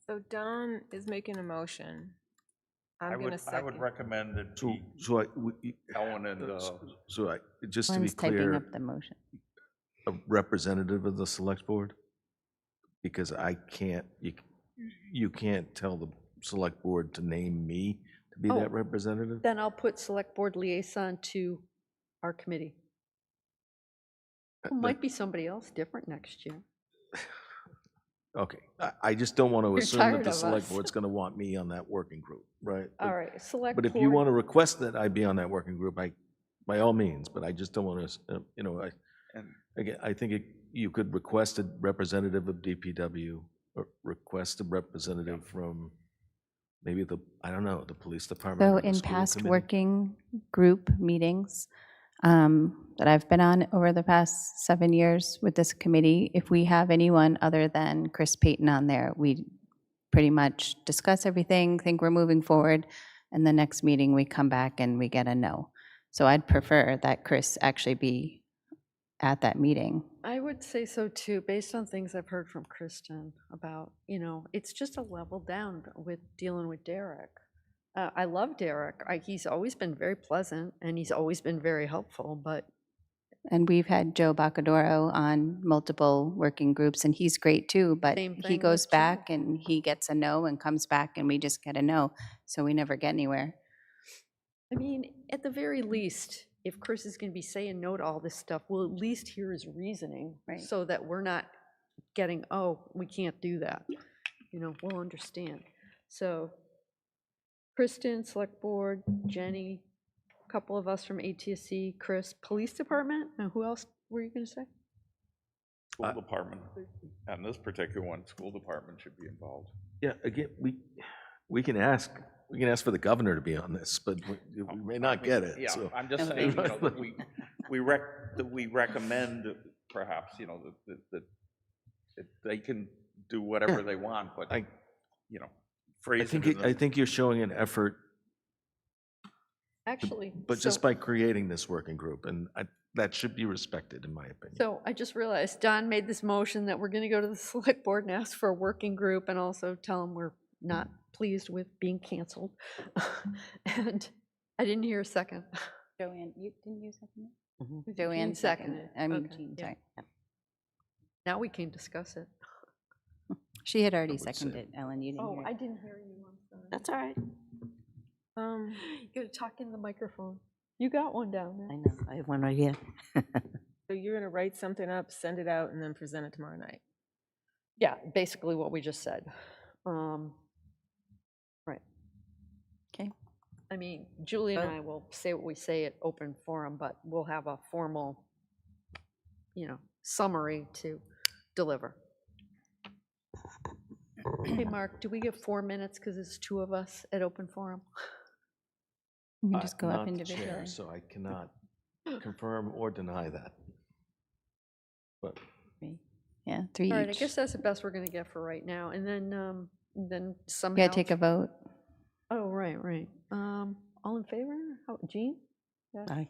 So Don is making a motion. I'm going to second. I would recommend that Ellen and just to be One's clear, typing up the motion. a representative of the select board? because you can't tell the select board to name me to be Oh. that representative? Then I'll put select board liaison to our committee. Well, might be somebody else different next year. Okay, I just don't want to You're assume that tired the of select us. board's going to want me on that working group, right? All right, select But board. if you want to request that I be on that working group, by all means, but I just don't want to, And again, I think you could request a representative of DPW, or request a representative from maybe I don't know, the police department So or the in school past committee. working group meetings that I've been on over the past 7 years with this committee, if we have anyone other than Chris Payton on there, we pretty much discuss everything, think we're moving forward, and the next meeting we come back and we get a no. So I'd prefer that Chris actually be at that meeting. I would say so too, based on things I've heard from Kristen about, it's just a level down with dealing with Derek. I love Derek. He's always been very pleasant and he's always been very helpful, but And we've had Joe Bacadoro on multiple working groups, and he's great too, but Same he thing goes with Joe. back and he gets a no and comes back and we just get a no, so we never get anywhere. I mean, at the very least, if Chris is going to be saying no to all this stuff, we'll at least hear his reasoning Right. so that we're not getting, oh, we can't do that. We'll understand. So Kristen, select board, Jenny, a couple of us from ATSC, Chris, police department, and who else were you going to say? school department, and this particular one, school department should be involved. Yeah, again, we can ask for the governor to be on this, but we may not get it. Yeah, so. I'm just saying, that we recommend perhaps, that they can do whatever they want, but, I phrase think it in I think you're showing an effort, Actually, but just by creating this working group, and that should be respected, in my opinion. so I just realized Don made this motion that we're going to go to the select board and ask for a working group and also tell them we're not pleased with being canceled. And I didn't hear a second. Joanne, didn't you second it? Jean Joanne seconded. seconded. I mean, Okay, Jean, yeah. sorry. Now we can discuss it. She had already would say- seconded it, Ellen, you didn't Oh, hear I it. didn't hear you. I'm sorry. That's all right. You gotta talk in the microphone. You got one down I there. know, I have one right here. So you're going to write something up, send it out, and then present it tomorrow night? Yeah, basically what we just said. Right. Okay. I mean, Julie and I will say what we say at open forum, but we'll have a formal, summary to deliver. Hey, Mark, do we get 4 minutes because it's 2 of us at open forum? You can just go I'm up not the chair, individually. so I cannot confirm or deny that. But Yeah, 3 All right, I each. guess that's the best we're gonna get for right now, and then You somehow. gotta take a vote. Oh, right. All in favor? Jean? Yes. Aye.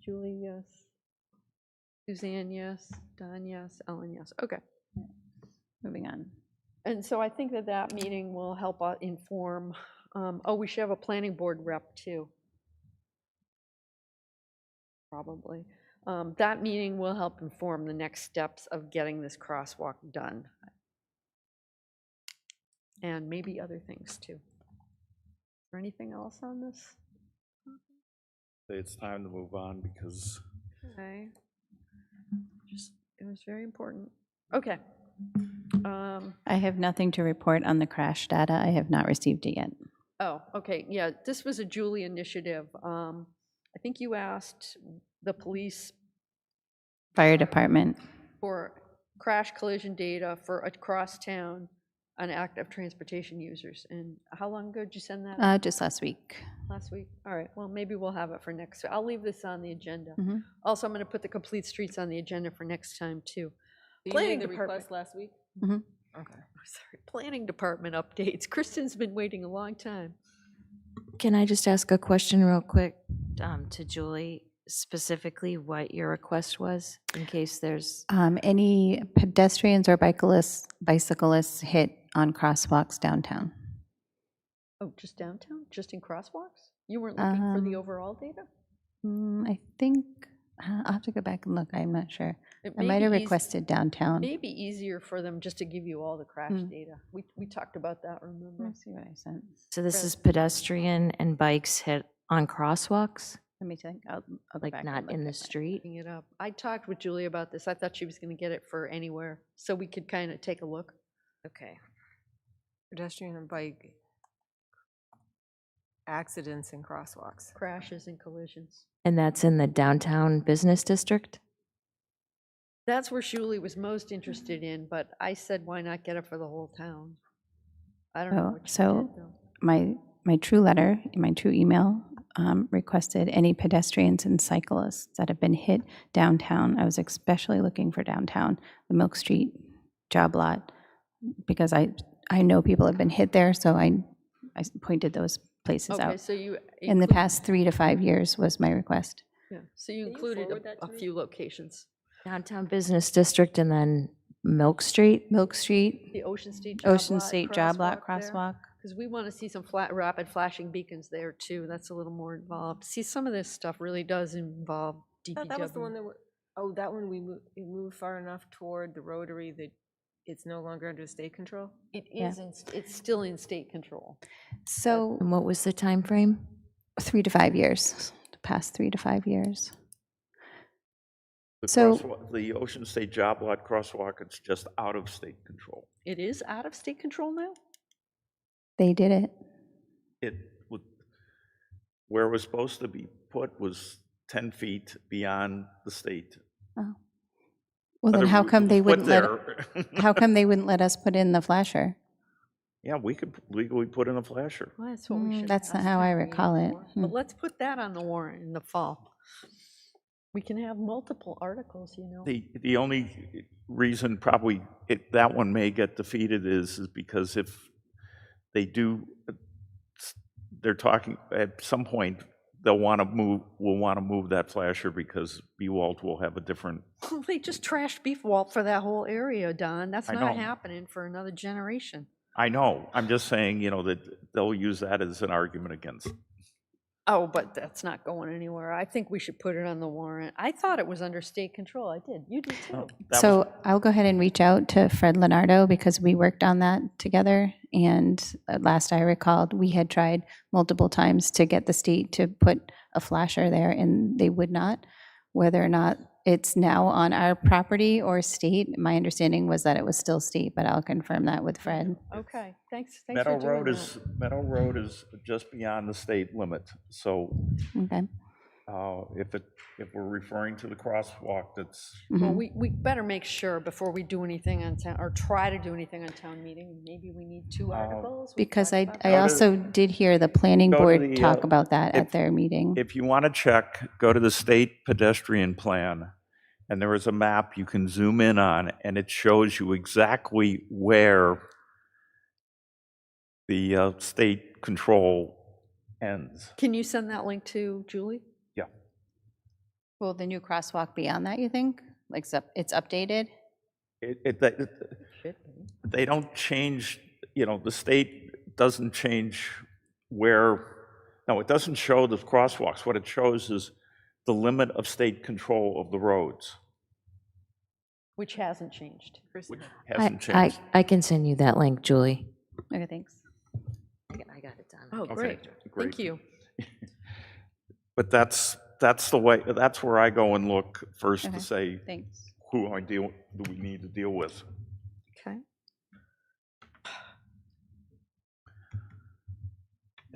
Julie, yes. Suzanne, yes. Don, yes. Ellen, yes. Okay. Moving on. And so I think that meeting will help inform, we should have a planning board rep too. Probably. That meeting will help inform the next steps of getting this crosswalk done. And maybe other things too. Is there anything else on this? Say it's time to move on because Okay. It was very important. Okay. I have nothing to report on the crash data. I have not received it yet. Oh, okay, yeah, this was a Julie initiative. I think you asked the police Fire department. for crash collision data for across town on active transportation users. And how long ago did you send that? Just last week. Last week? All right, well, maybe we'll have it for next week. I'll leave this on the agenda. Mhm. Also, I'm going to put the complete streets on the agenda for next time, too. You Planning made the department. request last week? Mhm. Okay. Sorry, planning department updates. Kristen's been waiting a long time. Can I just ask a question real quick to Julie, specifically what your request was, in case there's, Any pedestrians or bicyclists hit on crosswalks downtown? Oh, just downtown? Just in crosswalks? You weren't looking for the Um, overall data? I think I'll have to go back and look, I'm not sure. It I may might have be eas- requested downtown. Maybe easier for them just to give you all the crash data. We talked about that, Let remember? me see what I sent. So this is pedestrian and bikes hit on crosswalks, Let me think, I'll go like back and not look in the at that. street? Bring it up. I talked with Julie about this. I thought she was going to get it for anywhere, so we could kind of take a look. Okay. Pedestrian and bike accidents and crosswalks. Crashes and collisions. And that's in the downtown business district? That's where Julie was most interested in, but I said, why not get it for the whole town? I don't know Oh, what she so did, though. my true letter, my true email requested any pedestrians and cyclists that have been hit downtown. I was especially looking for downtown, the Milk Street job lot, because I know people have been hit there, so I pointed those places Okay, out. so you. In the include- past 3 to 5 years was my request. Yeah, so you Can you included forward that a to me? few locations. Downtown business district and then Milk Street? Milk Street, The Ocean State job lot. Ocean State job lot crosswalk. Because we want to see some rapid flashing beacons there too. That's a little more involved. See, some of this stuff really does involve I DPW. thought that was the one that, that one it moved far enough toward the rotary that it's no longer under state control? It Yeah. is, it's still in state control. So And what was the time frame? 3 to 5 years, the past 3 to 5 years. The So- the Ocean State Job Lot crosswalk, it's just out of state control. It is out of state control now? They did it. It, would- where it was supposed to be put was 10 feet beyond the state. Oh. Well, then Other how route come was they put wouldn't let, there. how come they wouldn't let us put in the flasher? Yeah, we could legally put in a flasher. Well, that's what we should. That's not ask how I town meeting recall it. for. But let's put that on the warrant in the fall. We can have multiple articles, you know. The only reason probably that one may get defeated is because if they do, they're talking, at some point, will want to move that flasher because Bewalt will have a different, They just trashed Beef Walt for that whole area, Don. That's I not know. happening for another generation. I know, I'm just saying, that they'll use that as an argument against. Oh, but that's not going anywhere. I think we should put it on the warrant. I thought it was under state control. I did. You did too. That So was- I'll go ahead and reach out to Fred Leonardo because we worked on that together. And last I recalled, we had tried multiple times to get the state to put a flasher there and they would not. Whether or not it's now on our property or state, my understanding was that it was still state, but I'll confirm that with Fred. Okay, thanks for Meadow doing Road that. Meadow Road is just beyond the state limit, so Okay. if we're referring to the crosswalk, that's, Well, Mhm. we better make sure before we do anything on town, or try to do anything on town meeting, maybe we need 2 articles. We Because talked I about I that. also did hear the planning Go to board the, talk about that if- at their meeting. if you want to check, go to the state pedestrian plan, and there is a map you can zoom in on, and it shows you exactly where the state control ends. Can you send that link to Julie? Yeah. Will the new crosswalk be on that, you think? Like, it's updated? They don't change, the state doesn't change no, it doesn't show the crosswalks. What it shows is the limit of state control of the roads, Which hasn't changed. which I, hasn't changed. I can send you that link, Julie. Okay, thanks. I got it done. Oh, Okay, great. Thank great. you. But that's the way, that's where I go and look first Okay. to say, Thanks. who do we need to deal with? Okay.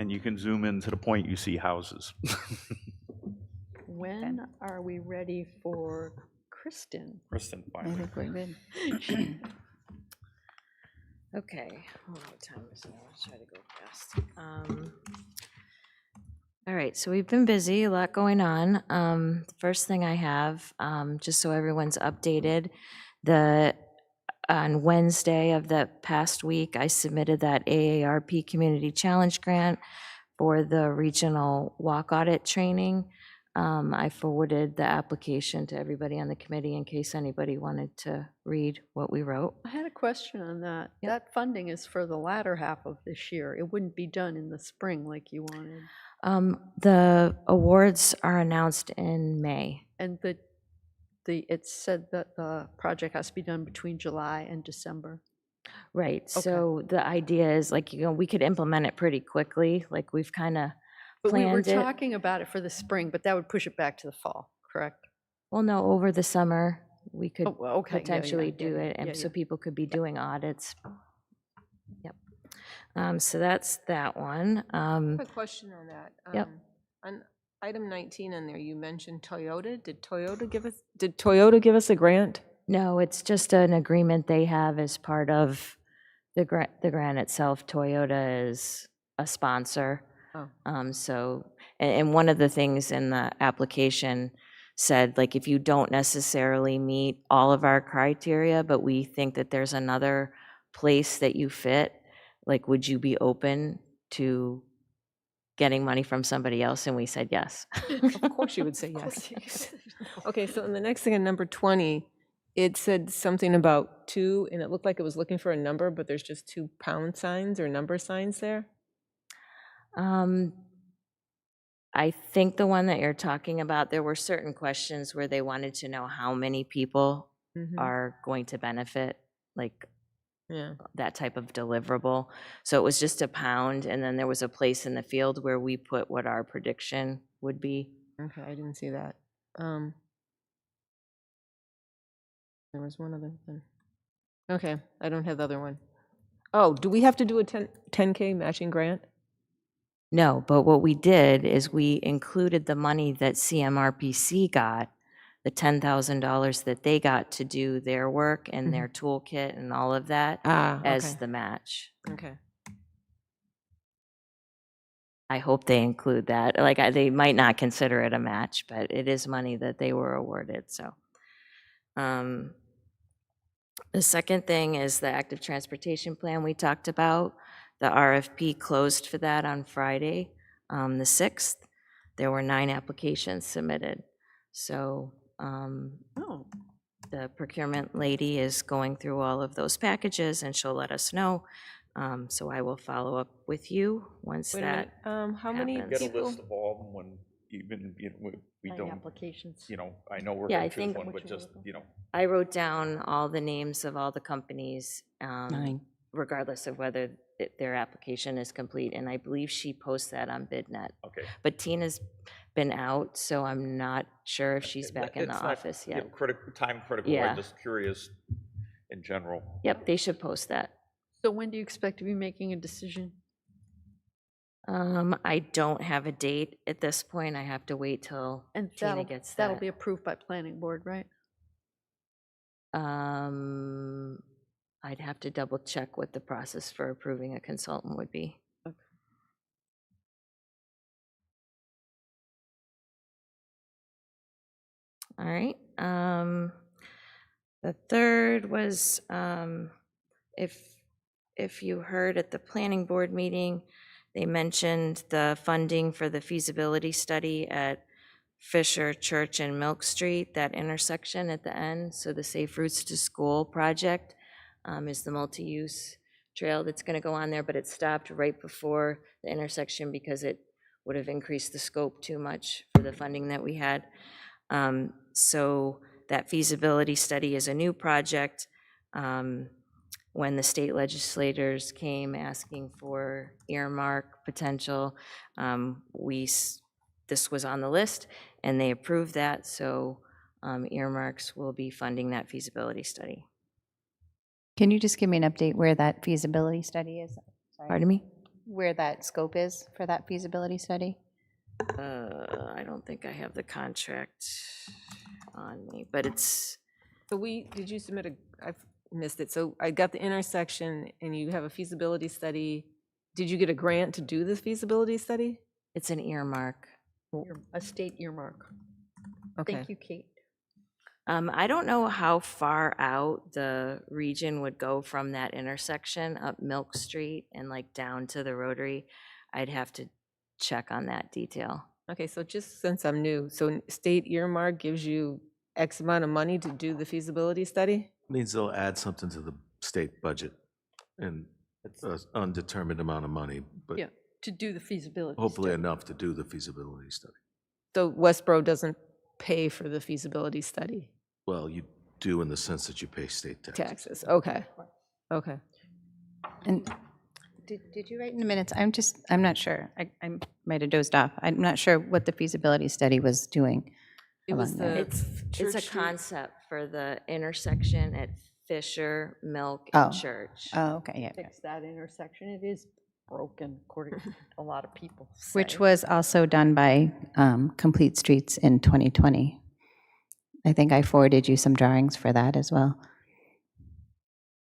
And you can zoom in to the point you see houses. When are we ready for Kristen? Kristen, I finally. think we're good. Okay, what time is it? Let's try to go fast. All right, so we've been busy, a lot going on. The first thing I have, just so everyone's updated, on Wednesday of the past week, I submitted that AARP Community Challenge Grant for the regional walk audit training. I forwarded the application to everybody on the committee in case anybody wanted to read what we wrote. I had a question on that. Yep. That funding is for the latter half of this year. It wouldn't be done in the spring like you wanted. The awards are announced in May. And it said that the project has to be done between July and December. Right, so the idea is like, we could implement it pretty quickly, like we've kind of But we were planned it. talking about it for the spring, but that would push it back to the fall, correct? Well, no, over the summer, we could Oh, well, okay, yeah, potentially yeah, do it, and yeah, so yeah. people could be doing audits. Yep. So that's that one. I have a question on that. Yep. On item 19 in there, you mentioned Toyota. Did Toyota give us a grant? No, it's just an agreement they have as part of the grant itself. Toyota is a sponsor. Oh. So, and one of the things in the application said, like, if you don't necessarily meet all of our criteria, but we think that there's another place that you fit, like, would you be open to getting money from somebody else? And we said yes. Of course you would say yes. Okay, so in the next thing in number 20, it said something about 2, and it looked like it was looking for a number, but there's just 2 pound signs or number signs there. I think the one that you're talking about, there were certain questions where they wanted to know how many people are going to benefit, like Yeah. that type of deliverable. So it was just a pound, and then there was a place in the field where we put what our prediction would be. Okay, I didn't see that. There was one other thing. Okay, I don't have the other one. Oh, do we have to do a 10K matching grant? No, but what we did is we included the money that CMRPC got, the $10,000 that they got to do their work and their toolkit and all of that as the match. Okay. I hope they include that. Like, they might not consider it a match, but it is money that they were awarded, so. The second thing is the active transportation plan we talked about. The RFP closed for that on Friday, the 6th. There were 9 applications submitted. So the procurement lady is going through all of those packages, and she'll let us know. So I will follow up with you once Wait a that minute. How many happens. Get a people? list of all of them when even, we Nine don't, applications. I know we're Yeah, going I to choose think- one, but just, I wrote down all the names of all the companies, 9. regardless of whether their application is complete, and I believe she posts that on BidNet. okay. But Tina's been out, so I'm not sure if she's back in the It's not, office yet. time critical, Yeah. I'm just curious in general. Yep, they should post that. So when do you expect to be making a decision? I don't have a date at this point. I have to wait till And Tina gets that. that'll be approved by planning board, right? I'd have to double check what the process for approving a consultant would be. Okay. All right. The third was, if you heard at the planning board meeting, they mentioned the funding for the feasibility study at Fisher, Church, and Milk Street, that intersection at the end. So the Safe Routes to School project is the multi-use trail that's going to go on there, but it stopped right before the intersection because it would have increased the scope too much for the funding that we had. So that feasibility study is a new project. When the state legislators came asking for earmark potential, this was on the list, and they approved that, so earmarks will be funding that feasibility study. Can you just give me an update where that feasibility study is? Sorry. Pardon me? Where that scope is for that feasibility study? I don't think I have the contract on me, but it's, So did you submit I've missed it. So I got the intersection and you have a feasibility study. Did you get a grant to do this feasibility study? it's an earmark. A state earmark. Okay. Thank you, Kate. I don't know how far out the region would go from that intersection up Milk Street and like down to the Rotary. I'd have to check on that detail. Okay, so just since I'm new, so state earmark gives you X amount of money to do the feasibility study? Means they'll add something to the state budget and an undetermined amount of money, but Yeah, to do the feasibility hopefully study. enough to do the feasibility study. So Westborough doesn't pay for the feasibility study Well, you do in the sense that you pay state taxes. taxes? Okay, okay. And did you write in the minutes? I'm not sure. I might have dozed off. I'm not sure what the feasibility study was doing. It was along there. the It's Church a Street- concept for the intersection at Fisher, Milk, Oh. and Church. Oh, okay, yeah. Fix that intersection. It is broken, according to a lot of people. Which say. was also done by Complete Streets in 2020. I think I forwarded you some drawings for that as well.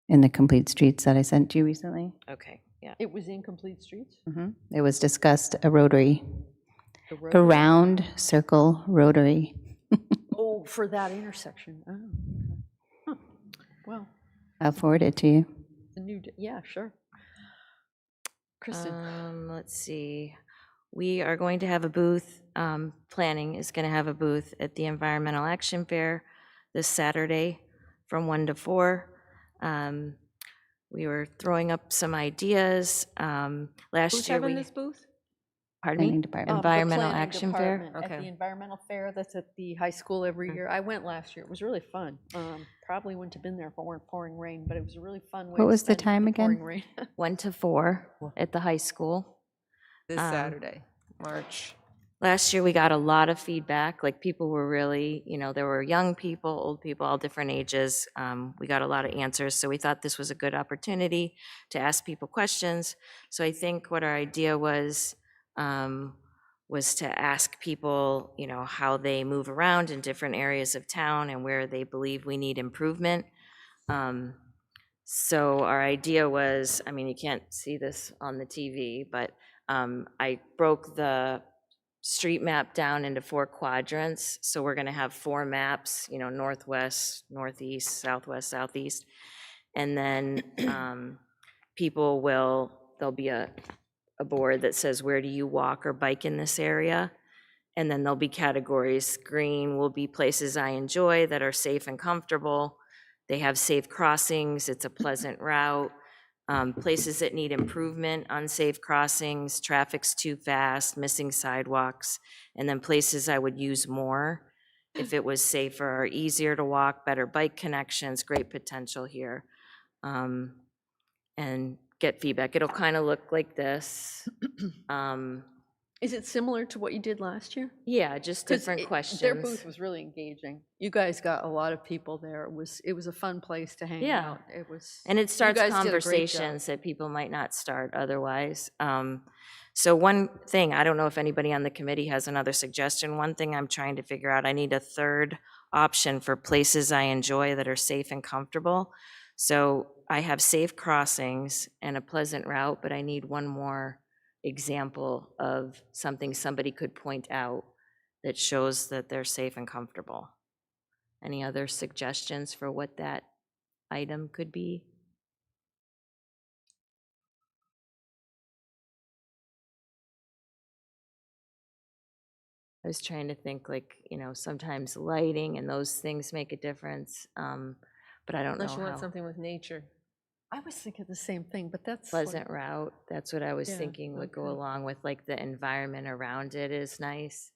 In the Complete Streets that I sent you recently. Okay, yeah. It was incomplete streets? It was discussed a rotary, The road- a round circle rotary. Oh, for that intersection. Oh, okay. Huh. Well, I'll forward it to you. the new, yeah, sure. Kristen, Let's see. We are going to have a booth, planning is going to have a booth at the Environmental Action Fair this Saturday from 1 to 4. We were throwing up some ideas. Last Who's year having we, this booth? pardon Planning me? department. the Environmental planning Action Fair? department At Okay. the environmental fair that's at the high school every year. I went last year. It was really fun. Probably wouldn't have been there if it weren't pouring rain, but it was a really fun way What to was the spend time again? pouring rain. 1 to 4 at the high school. This Saturday, March. Last year, we got a lot of feedback, like people were really, there were young people, old people, all different ages. We got a lot of answers, so we thought this was a good opportunity to ask people questions. So I think what our idea was to ask people, how they move around in different areas of town and where they believe we need improvement. So our idea was, you can't see this on the TV, but I broke the street map down into 4 quadrants. So we're gonna have 4 maps, northwest, northeast, southwest, southeast. And then there'll be a board that says, where do you walk or bike in this area? And then there'll be categories. Green will be places I enjoy that are safe and comfortable. They have safe crossings, it's a pleasant route. Places that need improvement, unsafe crossings, traffic's too fast, missing sidewalks, and then places I would use more if it was safer or easier to walk, better bike connections, great potential here. And get feedback. It'll kind of look like this. Is it similar to what you did last year? Yeah, just 'Cause different questions. Their booth was really engaging. You guys got a lot of people there. It was a fun place to hang Yeah. out. It was. And it starts guys did a great job. conversations that people might not start otherwise. So one thing, I don't know if anybody on the committee has another suggestion. One thing I'm trying to figure out, I need a third option for places I enjoy that are safe and comfortable. So I have safe crossings and a pleasant route, but I need one more example of something somebody could point out that shows that they're safe and comfortable. Any other suggestions for what that item could be? I was trying to think sometimes lighting and those things make a difference, but I don't know Unless you want how. something with nature. I was thinking the same thing, but that's. like- Pleasant route, that's what I was Yeah, thinking would go okay. along with the environment around it is nice.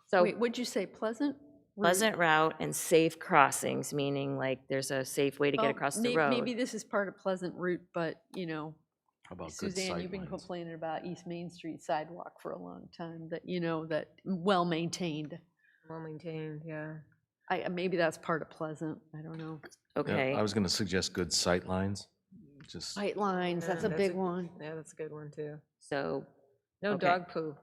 So Wait, what'd you say, Pleasant? pleasant route and safe crossings, meaning there's a safe way to get Well, across the may- road. Maybe this is part of Pleasant Route, but, How about good Suzanne, you've been sightlines? complaining about East Main Street sidewalk for a long time, that, that well-maintained. Well-maintained, yeah. Maybe that's part of Pleasant, I don't know. Yeah, Okay, I was going to suggest good sightlines, just, Sight lines, Yeah, that's a big one. Yeah, that's a good one, too. so, No Okay. dog poo.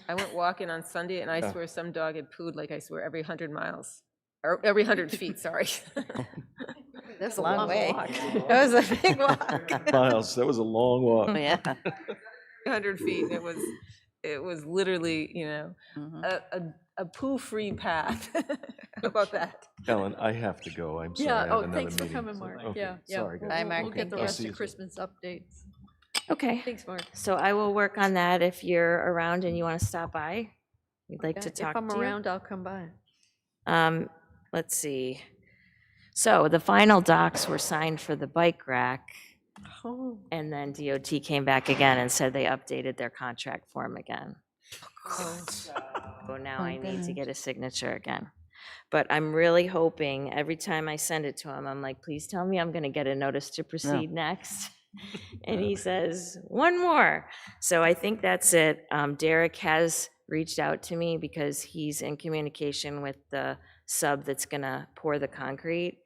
I went walking on Sunday, and I swear some dog had pooed, I swear, every 100 miles. Or every 100 feet, sorry. That's a long way. walk. that was a big walk. Miles, that was a long walk. Yeah. 100 feet, and it was literally, Mhm. a poo-free path. How about that? Ellen, I have to go, I'm sorry. I Yeah, have oh, another thanks for meeting. coming, Mark, Okay, yeah, yeah. Sorry, We'll- guys. Bye, Mark, We'll get thank the you. rest See of you soon. Christmas updates. Okay, Thanks, Mark. so I will work on that if you're around and you want to stop by. We'd like to If talk I'm to you. around, I'll come by. Let's see. So the final docs were signed for the bike rack, Oh, and then DOT came back again and said they updated their contract form again. So now Oh, I need to goodness. get a signature again. But I'm really hoping, every time I send it to him, I'm like, please tell me I'm gonna get a notice to proceed next. And he says, one more. So I think that's it. Derek has reached out to me because he's in communication with the sub that's gonna pour the concrete.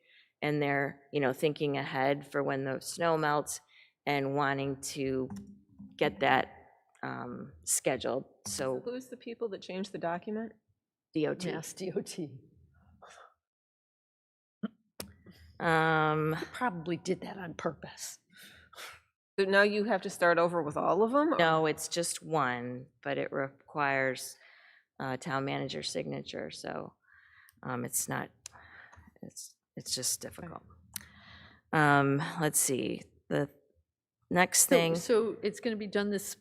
And they're, thinking ahead for when the snow melts and wanting to get that scheduled. So Who's the people that changed the document? DOT. Mass DOT. Probably did that on purpose. So now you have to start over with all of them? No, it's just one, but it requires town manager signature, so it's not, it's just difficult. Let's see, the next thing, So it's going to be done this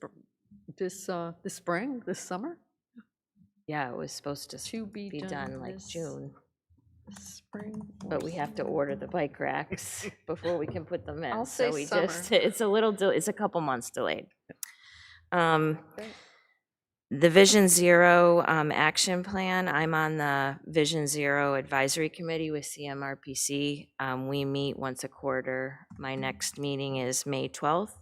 spring, this summer? yeah, it was supposed to To be done like this June, Spring. but we have to order the bike racks before we can put them in. I'll So say we summer. it's a couple months delayed. Great. The Vision Zero action plan, I'm on the Vision Zero Advisory Committee with CMRPC. We meet once a quarter. My next meeting is May 12th.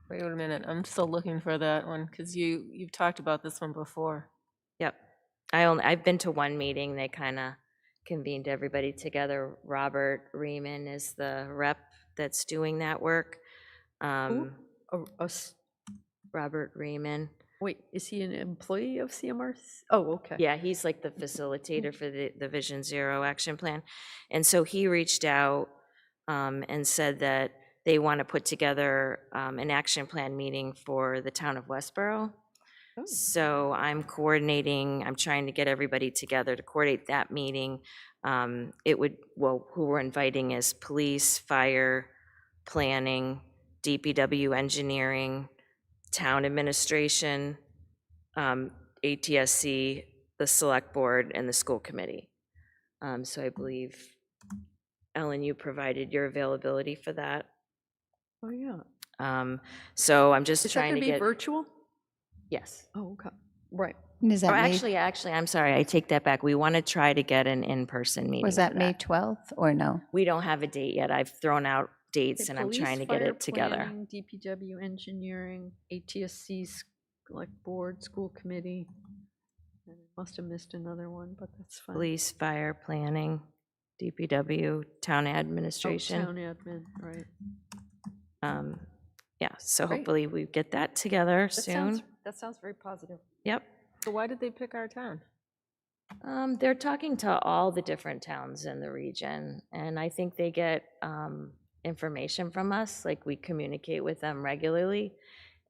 Wait a minute, I'm still looking for that one, because you've talked about this one before. Yep. I've been to one meeting. They kind of convened everybody together. Robert Riemann is the rep that's doing that work. Who? Robert Riemann. Wait, is he an employee of CMR? Oh, okay. Yeah, he's like the facilitator for the Vision Zero action plan. And so he reached out and said that they want to put together an action plan meeting for the town of Westborough. Oh. So I'm trying to get everybody together to coordinate that meeting. Who we're inviting is police, fire, planning, DPW engineering, town administration, ATSC, the select board, and the school committee. So I believe, Ellen, you provided your availability for that. Oh, yeah. So I'm just Is that trying going to to be get. virtual? Yes. Oh, okay. Right. And is that Or May, actually, I'm sorry, I take that back. We want to try to get an in-person meeting. was for that May 12th or no? We don't have a date yet. I've thrown out dates Okay, and I'm police, trying to get fire, it together. planning, DPW engineering, ATSC, select board, school committee. And I must have missed another one, but that's fine. Police, fire, planning, DPW, town Oh, administration. town admin, right. Yeah, so Great. hopefully we get that together soon. That sounds very positive. Yep. So why did they pick our town? They're talking to all the different towns in the region, and I think they get information from us, like we communicate with them regularly,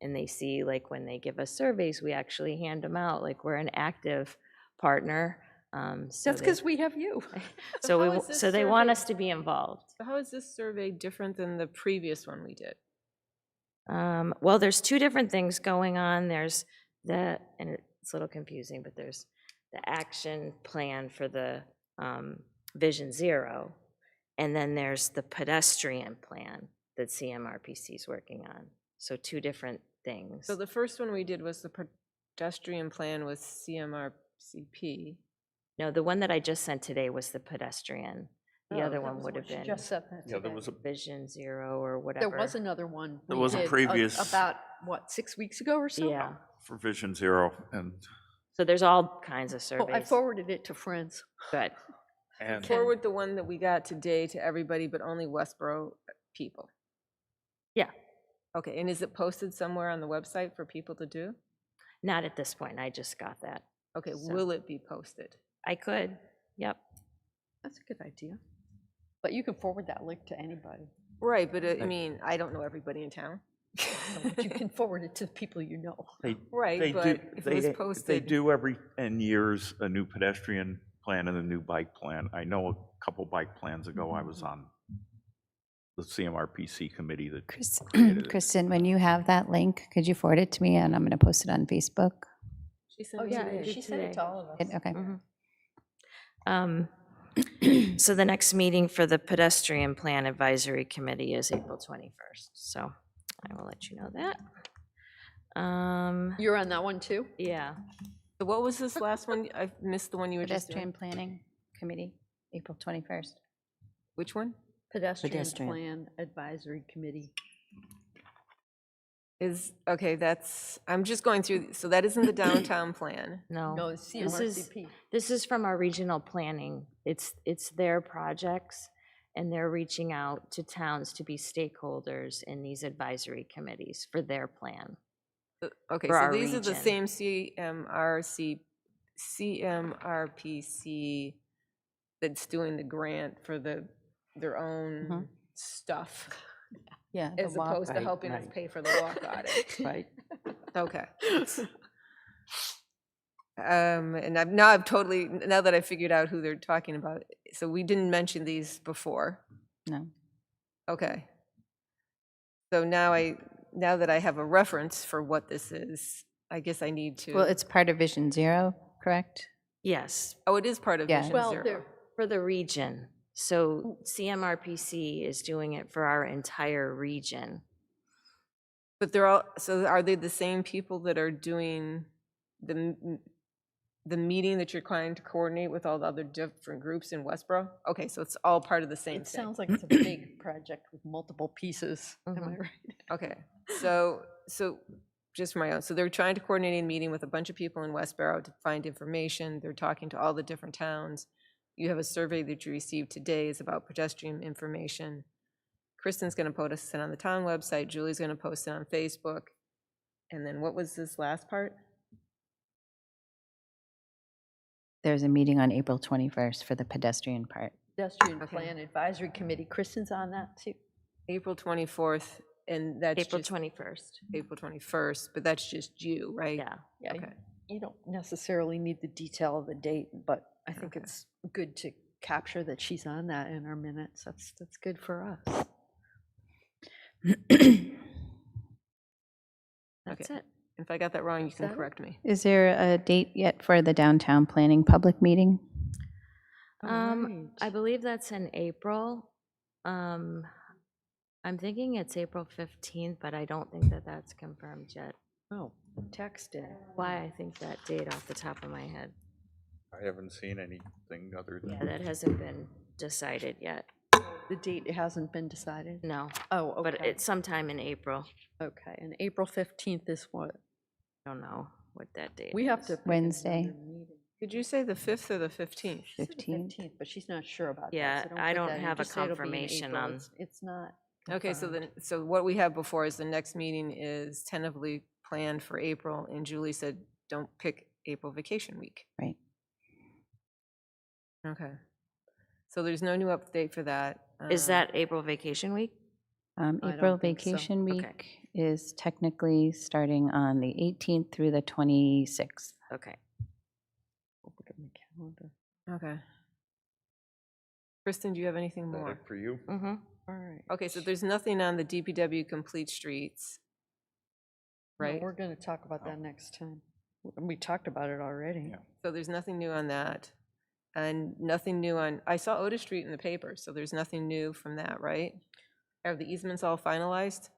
and they see, like, when they give us surveys, we actually hand them out, like we're an active partner. So That's because we have you. so they want survey- us to be involved. So how is this survey different than the previous one we did? Well, there's two different things going on. There's and it's a little confusing, but there's the action plan for the Vision Zero, and then there's the pedestrian plan that CMRPC is working on. So two different things. So the first one we did was the pedestrian plan with CMRCP. No, the one that I just sent today was the pedestrian. The Oh, other that one was would what have she been just said that Yeah, there today. was a, Vision Zero or whatever. There was another one. There we was a did previous- About, what, 6 weeks ago or so? Yeah. for Vision Zero, and, So there's all kinds of Oh, surveys. I forwarded it to friends. Good. and Okay. Forward the one that we got today to everybody, but only Westborough people. Yeah. Okay, and is it posted somewhere on the website for people to do? Not at this point. I just got that. Okay, So- will it be posted? I could. Yep. That's a good idea. But you can forward that link to anybody. Right, but I mean, I don't know everybody in town. But you can forward it to the people you know. they, Right, they but do, if it was they posted. do every 10 years a new pedestrian plan and a new bike plan. I know a couple bike plans ago I was on the CMRPC committee that Kristen, created it. Kristen, when you have that link, could you forward it to me, and I'm going to post it on Facebook? She sent Oh, it yeah, today. I did She sent it today. to all of us. Okay. So the next meeting for the pedestrian plan advisory committee is April 21st. So I will let you know that. You're on that one too? Yeah. So what was this last one? I missed the one you were just Pedestrian doing. Planning Committee, April 21st. Which one? Pedestrian Plan Advisory Committee. Okay, I'm just going through, so that isn't the downtown plan. No. No, it's This is, CMRCP. this is from our regional planning. It's their projects, and they're reaching out to towns to be stakeholders in these advisory committees for their plan. Okay, For so our these are the region. same CMRPC that's doing the grant for their own stuff, Yeah. as opposed to helping us pay for the walk audit. Right. Okay. And now that I figured out who they're talking about, so we didn't mention these before. No. Okay. So now that I have a reference for what this is, I guess I need to. Well, it's part of Vision Zero, correct? Yes, Oh, it is part of Yeah. Vision Well, Zero. for the region. So CMRPC is doing it for our entire region. But so are they the same people that are doing the meeting that you're trying to coordinate with all the other different groups in Westborough? Okay, so it's all part of the same It thing. sounds like it's a big project with multiple pieces. Am I right? Okay, so just for my own, so they're trying to coordinate a meeting with a bunch of people in Westborough to find information. They're talking to all the different towns. You have a survey that you received today is about pedestrian information. Kristen's going to post it on the town website. Julie's going to post it on Facebook. And then what was this last part? There's a meeting on April 21st for the pedestrian part. Pedestrian Okay. Plan Advisory Committee. Kristen's on that too. April 24th, and that's April just 21st. April 21st, but that's just you, right? Yeah. Yeah, Okay. you don't necessarily need the detail of the date, but I think Okay. it's good to capture that she's on that in our minutes. That's good for us. That's Okay. it. If I got that wrong, you can that it? correct me. Is there a date yet for the downtown planning public meeting? I believe that's in April. I'm thinking it's April 15th, but I don't think that that's confirmed yet. Oh, text it. Why I think that date off the top of my head. I haven't seen anything other than. Yeah, that hasn't been decided yet. The date hasn't been decided? No, Oh, okay. but it's sometime in April. Okay, and April 15th is what? I don't know what that date We have is. to. pick Wednesday. another meeting. Did you say the 5th or the 15th? She said the 15th. but she's not sure about that. Yeah, so I put don't that in. have a Just say it'll be in confirmation April. on- It's not. Okay, confirmed. so what we have before is the next meeting is tentatively planned for April, and Julie said, don't pick April vacation week. Right. Okay. So there's no new update for that. Is that April vacation week? April think so. vacation Okay. week is technically starting on the 18th through the 26th. Okay. I'll look at my calendar. Okay. Kristen, do you have anything Is that more? it for you? Mm-hmm. All right. Okay, so there's nothing on the DPW complete streets, No, right? we're going to talk about that next time. We talked about it already. Yeah. So there's nothing new on that. And nothing new on, I saw Otis Street in the paper, so there's nothing new from that, right? Are the easements all finalized?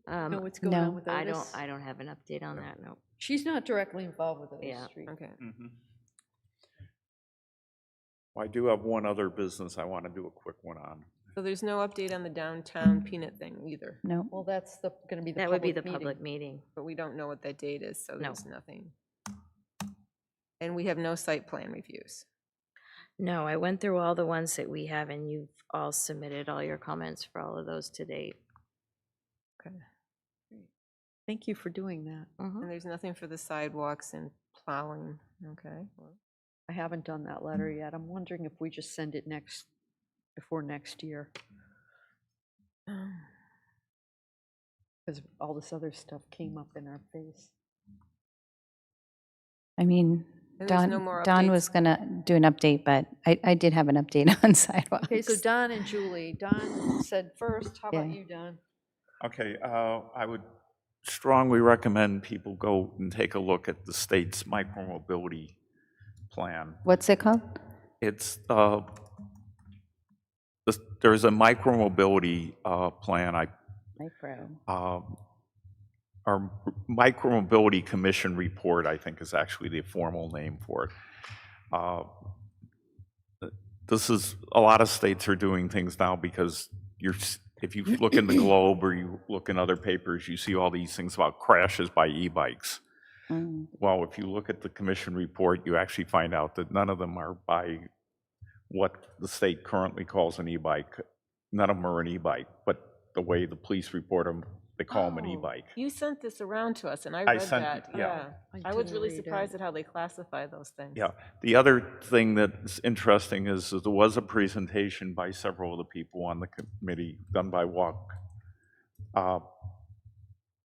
Know what's going No. on with Otis? I don't have an update on that, no. She's not directly involved with Otis Yeah. Street. Okay. Well, I do have one other business I want to do a quick one on. So there's no update on the downtown peanut thing either, No. Well, that's going to be the That would be the meeting. public meeting. but we don't know what that date is, so No. there's nothing. And we have no site plan reviews. No, I went through all the ones that we have, and you've all submitted all your comments for all of those to date. Okay. Thank you for doing that. Mhm. And there's nothing for the sidewalks and plowing, okay? Well, I haven't done that letter yet. I'm wondering if we just send it before next year. Because all this other stuff came up in our face. I mean, And there's no more Don updates? was going to do an update, but I did have an update on sidewalks. Okay, so Don and Julie. Don said first. How about Yeah. you, Don? Okay, I would strongly recommend people go and take a look at the state's micromobility plan. What's it called? It's, there's a micromobility plan, Micro. our Micromobility Commission report, I think, is actually the formal name for it. This is, a lot of states are doing things now because if you look in the Globe or you look in other papers, you see all these things about crashes by e-bikes. Mm. Well, if you look at the commission report, you actually find out that none of them are by what the state currently calls an e-bike. None of them are an e-bike, but the way the police report them, they call them an Oh, e-bike. You sent this around to us, and I I read sent- that, yeah. I was did really read it. surprised at how they classify those things. Yeah. The other thing that's interesting is that there was a presentation by several of the people on the committee done by Walk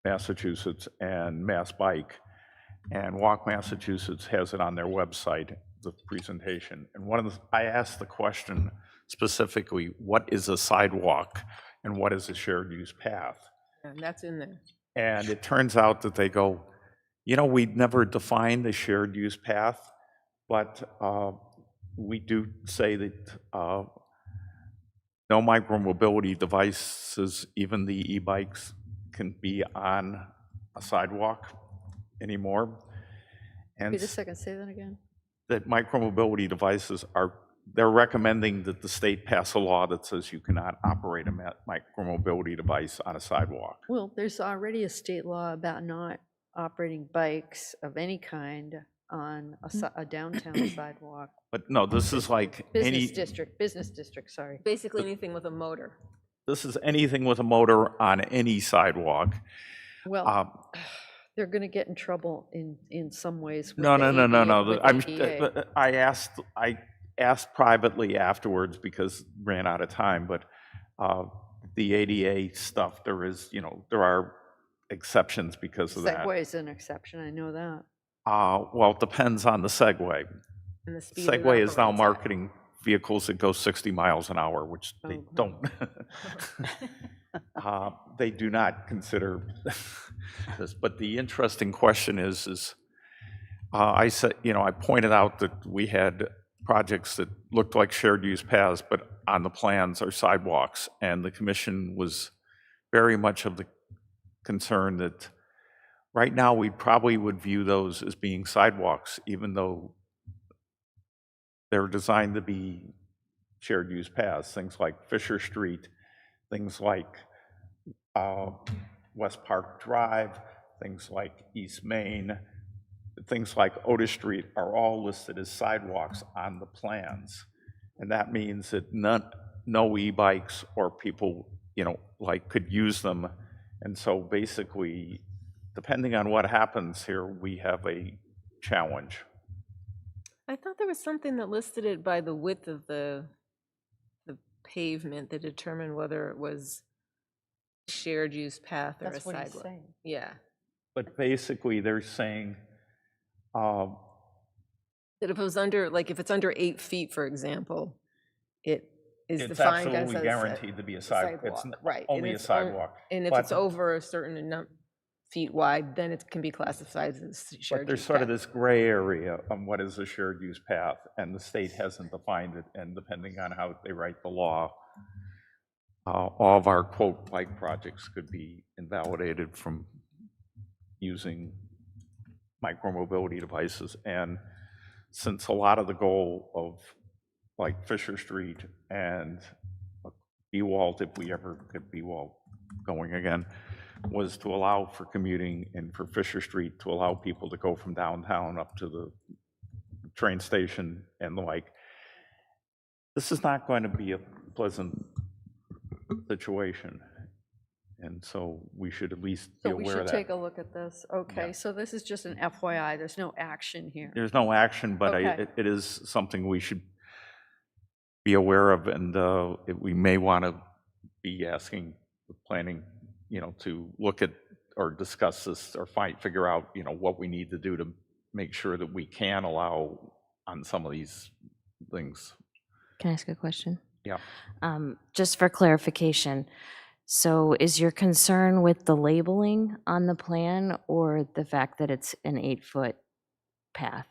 Massachusetts and Mass Bike. And Walk Massachusetts has it on their website, the presentation. And I asked the question specifically, what is a sidewalk and what is a shared use path? And that's in there. And it turns out that they go, we'd never defined a shared use path, but we do say that no micromobility devices, even the e-bikes, can be on a sidewalk anymore. And Wait a second, say that again. that micromobility devices they're recommending that the state pass a law that says you cannot operate a micromobility device on a sidewalk. Well, there's already a state law about not operating bikes of any kind on a downtown sidewalk. But no, this is like Business district, sorry. Basically anything with a motor. This is anything with a motor on any sidewalk. Well, they're going to get in trouble in some ways. with No. the ADA. I asked privately afterwards because ran out of time, but the ADA stuff, there are exceptions because of that. Segway is an exception, I know that. Well, it depends on the Segway. And the speed it Segway is now operates at. marketing vehicles that go 60 miles an hour, which they Oh, don't. They do not consider this. But the interesting question is I said, I pointed out that we had projects that looked like shared use paths, but on the plans are sidewalks. And the commission was very much of the concern that right now we probably would view those as being sidewalks, even though they're designed to be shared use paths, things like Fisher Street, things like West Park Drive, things like East Main, things like Otis Street are all listed as sidewalks on the plans. And that means that no e-bikes or people, could use them. And so basically, depending on what happens here, we have a challenge. I thought there was something that listed it by the width of the pavement that determined whether it was shared use path or That's a what he's sidewalk. saying. Yeah. But basically, they're saying, That if it was if it's under 8 feet, for example, it is it's defined as absolutely a guaranteed to be a sidewalk. It's sidewalk, right. only And a it's sidewalk. And if But- it's over a certain feet wide, then it can be classified as shared But there's use sort of path. this gray area on what is a shared use path, and the state hasn't defined it, and depending on how they write the law, all of our, quote, bike projects could be invalidated from using micromobility devices. And since a lot of the goal of like Fisher Street and Ewald, if we ever get Ewald going again, was to allow for commuting, and for Fisher Street to allow people to go from downtown up to the train station and the like. This is not going to be a pleasant situation. And so we should at least be So we aware should of take that. a look at this. Okay, Yeah. so this is just an FYI, there's no action here. There's no action, but Okay. it is something we should be aware of, and we may want to be asking the planning, to look at or discuss this or figure out, what we need to do to make sure that we can allow on some of these things. Can I ask a question? Yeah. Just for clarification, so is your concern with the labeling on the plan or the fact that it's an 8-foot path?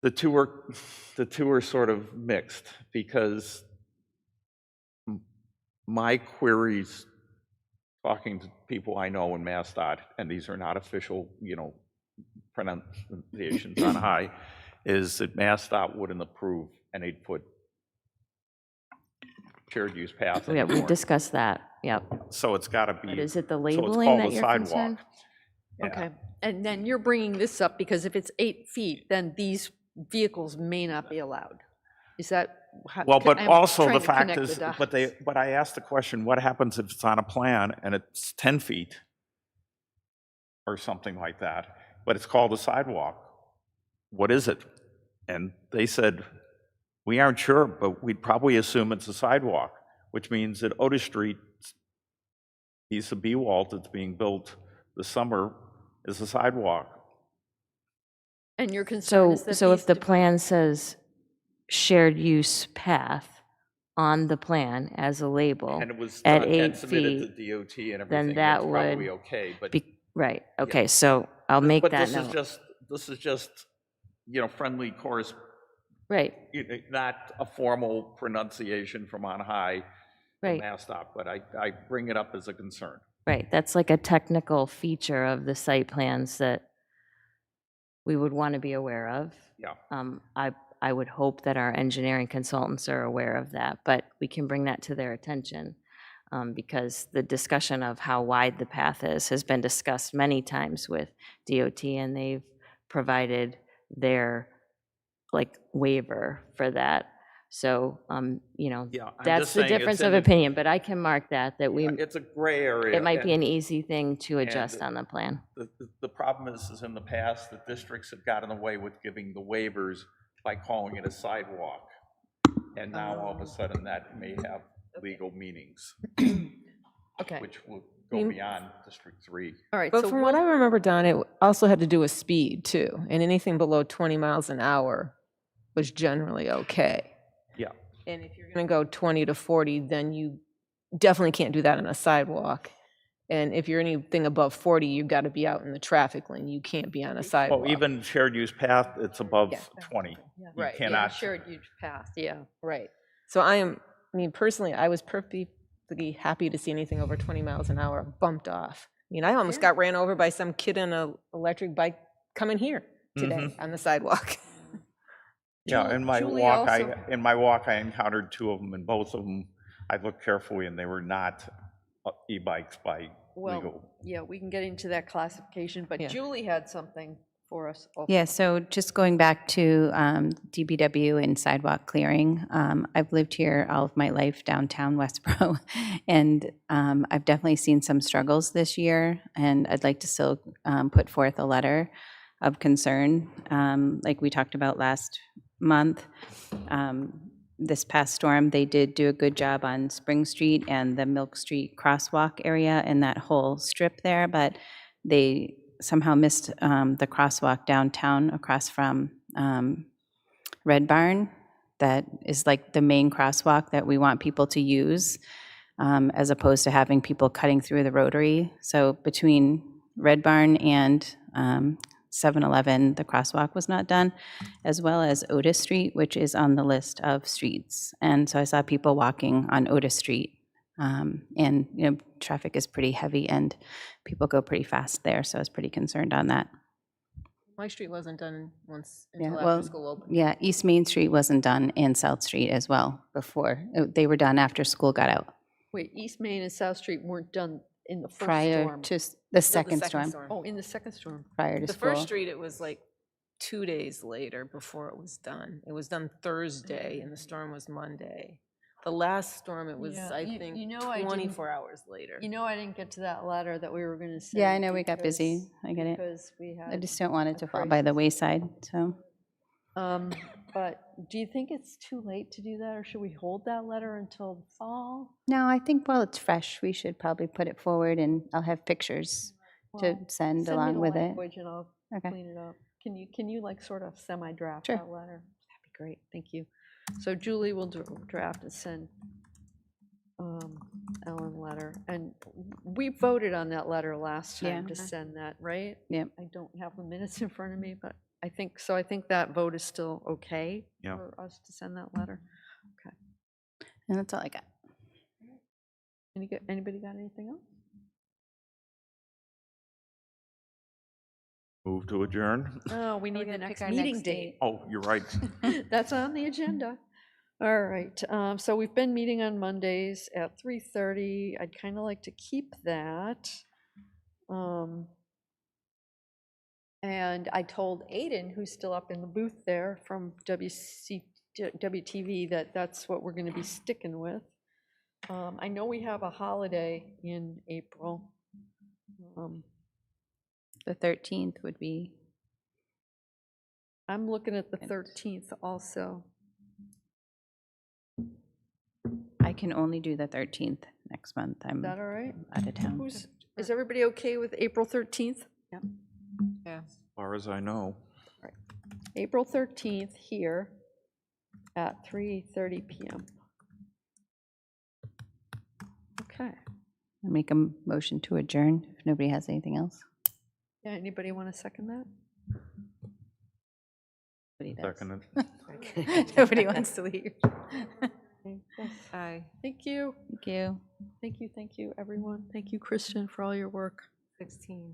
The two are sort of mixed, because my queries, talking to people I know in MassDOT, and these are not official, pronunciations on high, is that MassDOT wouldn't approve an 8-foot shared use path Yeah, we anymore. discussed that, yep. So it's got to be. But is it the so it's labeling called that a you're sidewalk. concerned? Yeah. Okay, and then you're bringing this up because if it's 8 feet, then these vehicles may not be allowed. Is that? Well, but I'm also trying the to fact connect is, the dots. but I asked the question, what happens if it's on a plan and it's 10 feet or something like that, but it's called a sidewalk? What is it? And they said, we aren't sure, but we'd probably assume it's a sidewalk, which means that Otis Street, piece of B-Walt that's being built this summer, is a sidewalk. And your concern is that So if these the plan says shared use path on the plan as a label And it was at done 8 and submitted feet, to DOT and everything, then that's that probably would okay, but. right, okay, so I'll make But that this note. this is just, friendly course, Right, not a formal pronunciation from on high from right, MassDOT, but I bring it up as a concern. right. That's like a technical feature of the site plans that we would want to be aware of. Yeah. I would hope that our engineering consultants are aware of that, but we can bring that to their attention, because the discussion of how wide the path is has been discussed many times with DOT, and they've provided their waiver for that. So, Yeah, I'm that's just the saying it's difference in of the- opinion, but I can mark that we, It's a gray area. it might be and an easy thing to adjust and on the plan. The problem is in the past, the districts have gotten away with giving the waivers by calling it a sidewalk. And now all of a sudden that may have legal meanings, Okay, which will go beyond District 3. all right. But So from what I remember, Don, it also had to do with speed too, and anything below 20 miles an hour was generally okay. Yeah. And if you're going to go 20 to 40, then you definitely can't do that on a sidewalk. And if you're anything above 40, you've got to be out in the traffic lane. You can't be on a sidewalk. Well, even shared use path, it's above Yeah. 20. You right, yeah, cannot. shared use path, yeah. Right. So personally, I was perfectly happy to see anything over 20 miles an hour bumped off. I almost got ran over by some kid on an electric bike coming here today on the sidewalk. Yeah, in my Julie walk, also- I encountered 2 of them, and both of them, I looked carefully, and they were not e-bikes by Well, legal. yeah, we can get into that classification, but Yeah. Julie had something for us. also. Yeah, so just going back to DBW and sidewalk clearing, I've lived here all of my life downtown Westborough, and I've definitely seen some struggles this year, and I'd like to still put forth a letter of concern, like we talked about last month. This past storm, they did do a good job on Spring Street and the Milk Street crosswalk area and that whole strip there, but they somehow missed the crosswalk downtown across from Red Barn. That is like the main crosswalk that we want people to use, as opposed to having people cutting through the rotary. So between Red Barn and 7-Eleven, the crosswalk was not done, as well as Otis Street, which is on the list of streets. And so I saw people walking on Otis Street, and traffic is pretty heavy and people go pretty fast there, so I was pretty concerned on that. My street wasn't done once until well, after school opened. Yeah, East Main Street wasn't done, and South Street as well before. They were done after school got out, Wait, East Main and South Street weren't done in the first prior storm? to the second storm, Oh, in the second storm. prior to The school. first street, it was like 2 days later before it was done. It was done Thursday and the storm was Monday. The last storm, it was, Yeah, I you- think, you know I didn't- 24 hours later. I didn't get to that letter that we were going to send. Yeah, I know we got busy, because- I get it. Because we had. I just don't want it a to fall by the crisis. wayside, so. But do you think it's too late to do that, or should we hold that letter until the fall? No, I think while it's fresh, we should probably put it forward, and I'll have pictures to Well, send me along the with it? language and I'll Okay. clean it up. Can you like sort of semi-draft Sure. that letter? That'd be great, thank you. So Julie will draft and send Ellen letter. And we voted on that letter last time to Yeah. send that, right? Yep. I don't have the minutes in front of me, but I think that vote is still okay Yeah. for us to send that letter. Okay. And that's all I got. Anybody got anything else? Move to adjourn? Oh, we need the gotta next pick our meeting next date. Oh, you're right. That's on the agenda. All right, so we've been meeting on Mondays at 3:30. I'd kind of like to keep that. And I told Aiden, who's still up in the booth there from WTV, that that's what we're going to be sticking with. I know we have a holiday in April. The 13th would be, I'm looking at the 13th also. I can only do the 13th next month. Is I'm that all right? out of town. Is everybody okay with April 13th? Yeah. As far as I know. April 13th here at 3:30 PM. Okay. I'll make a motion to adjourn if nobody has anything else. Yeah, anybody want to second that? Nobody does. Second. Nobody wants to leave. Okay, yes. Aye. Thank you. Thank you. Thank you, everyone. Thank you, Kristen, for all your work. 16.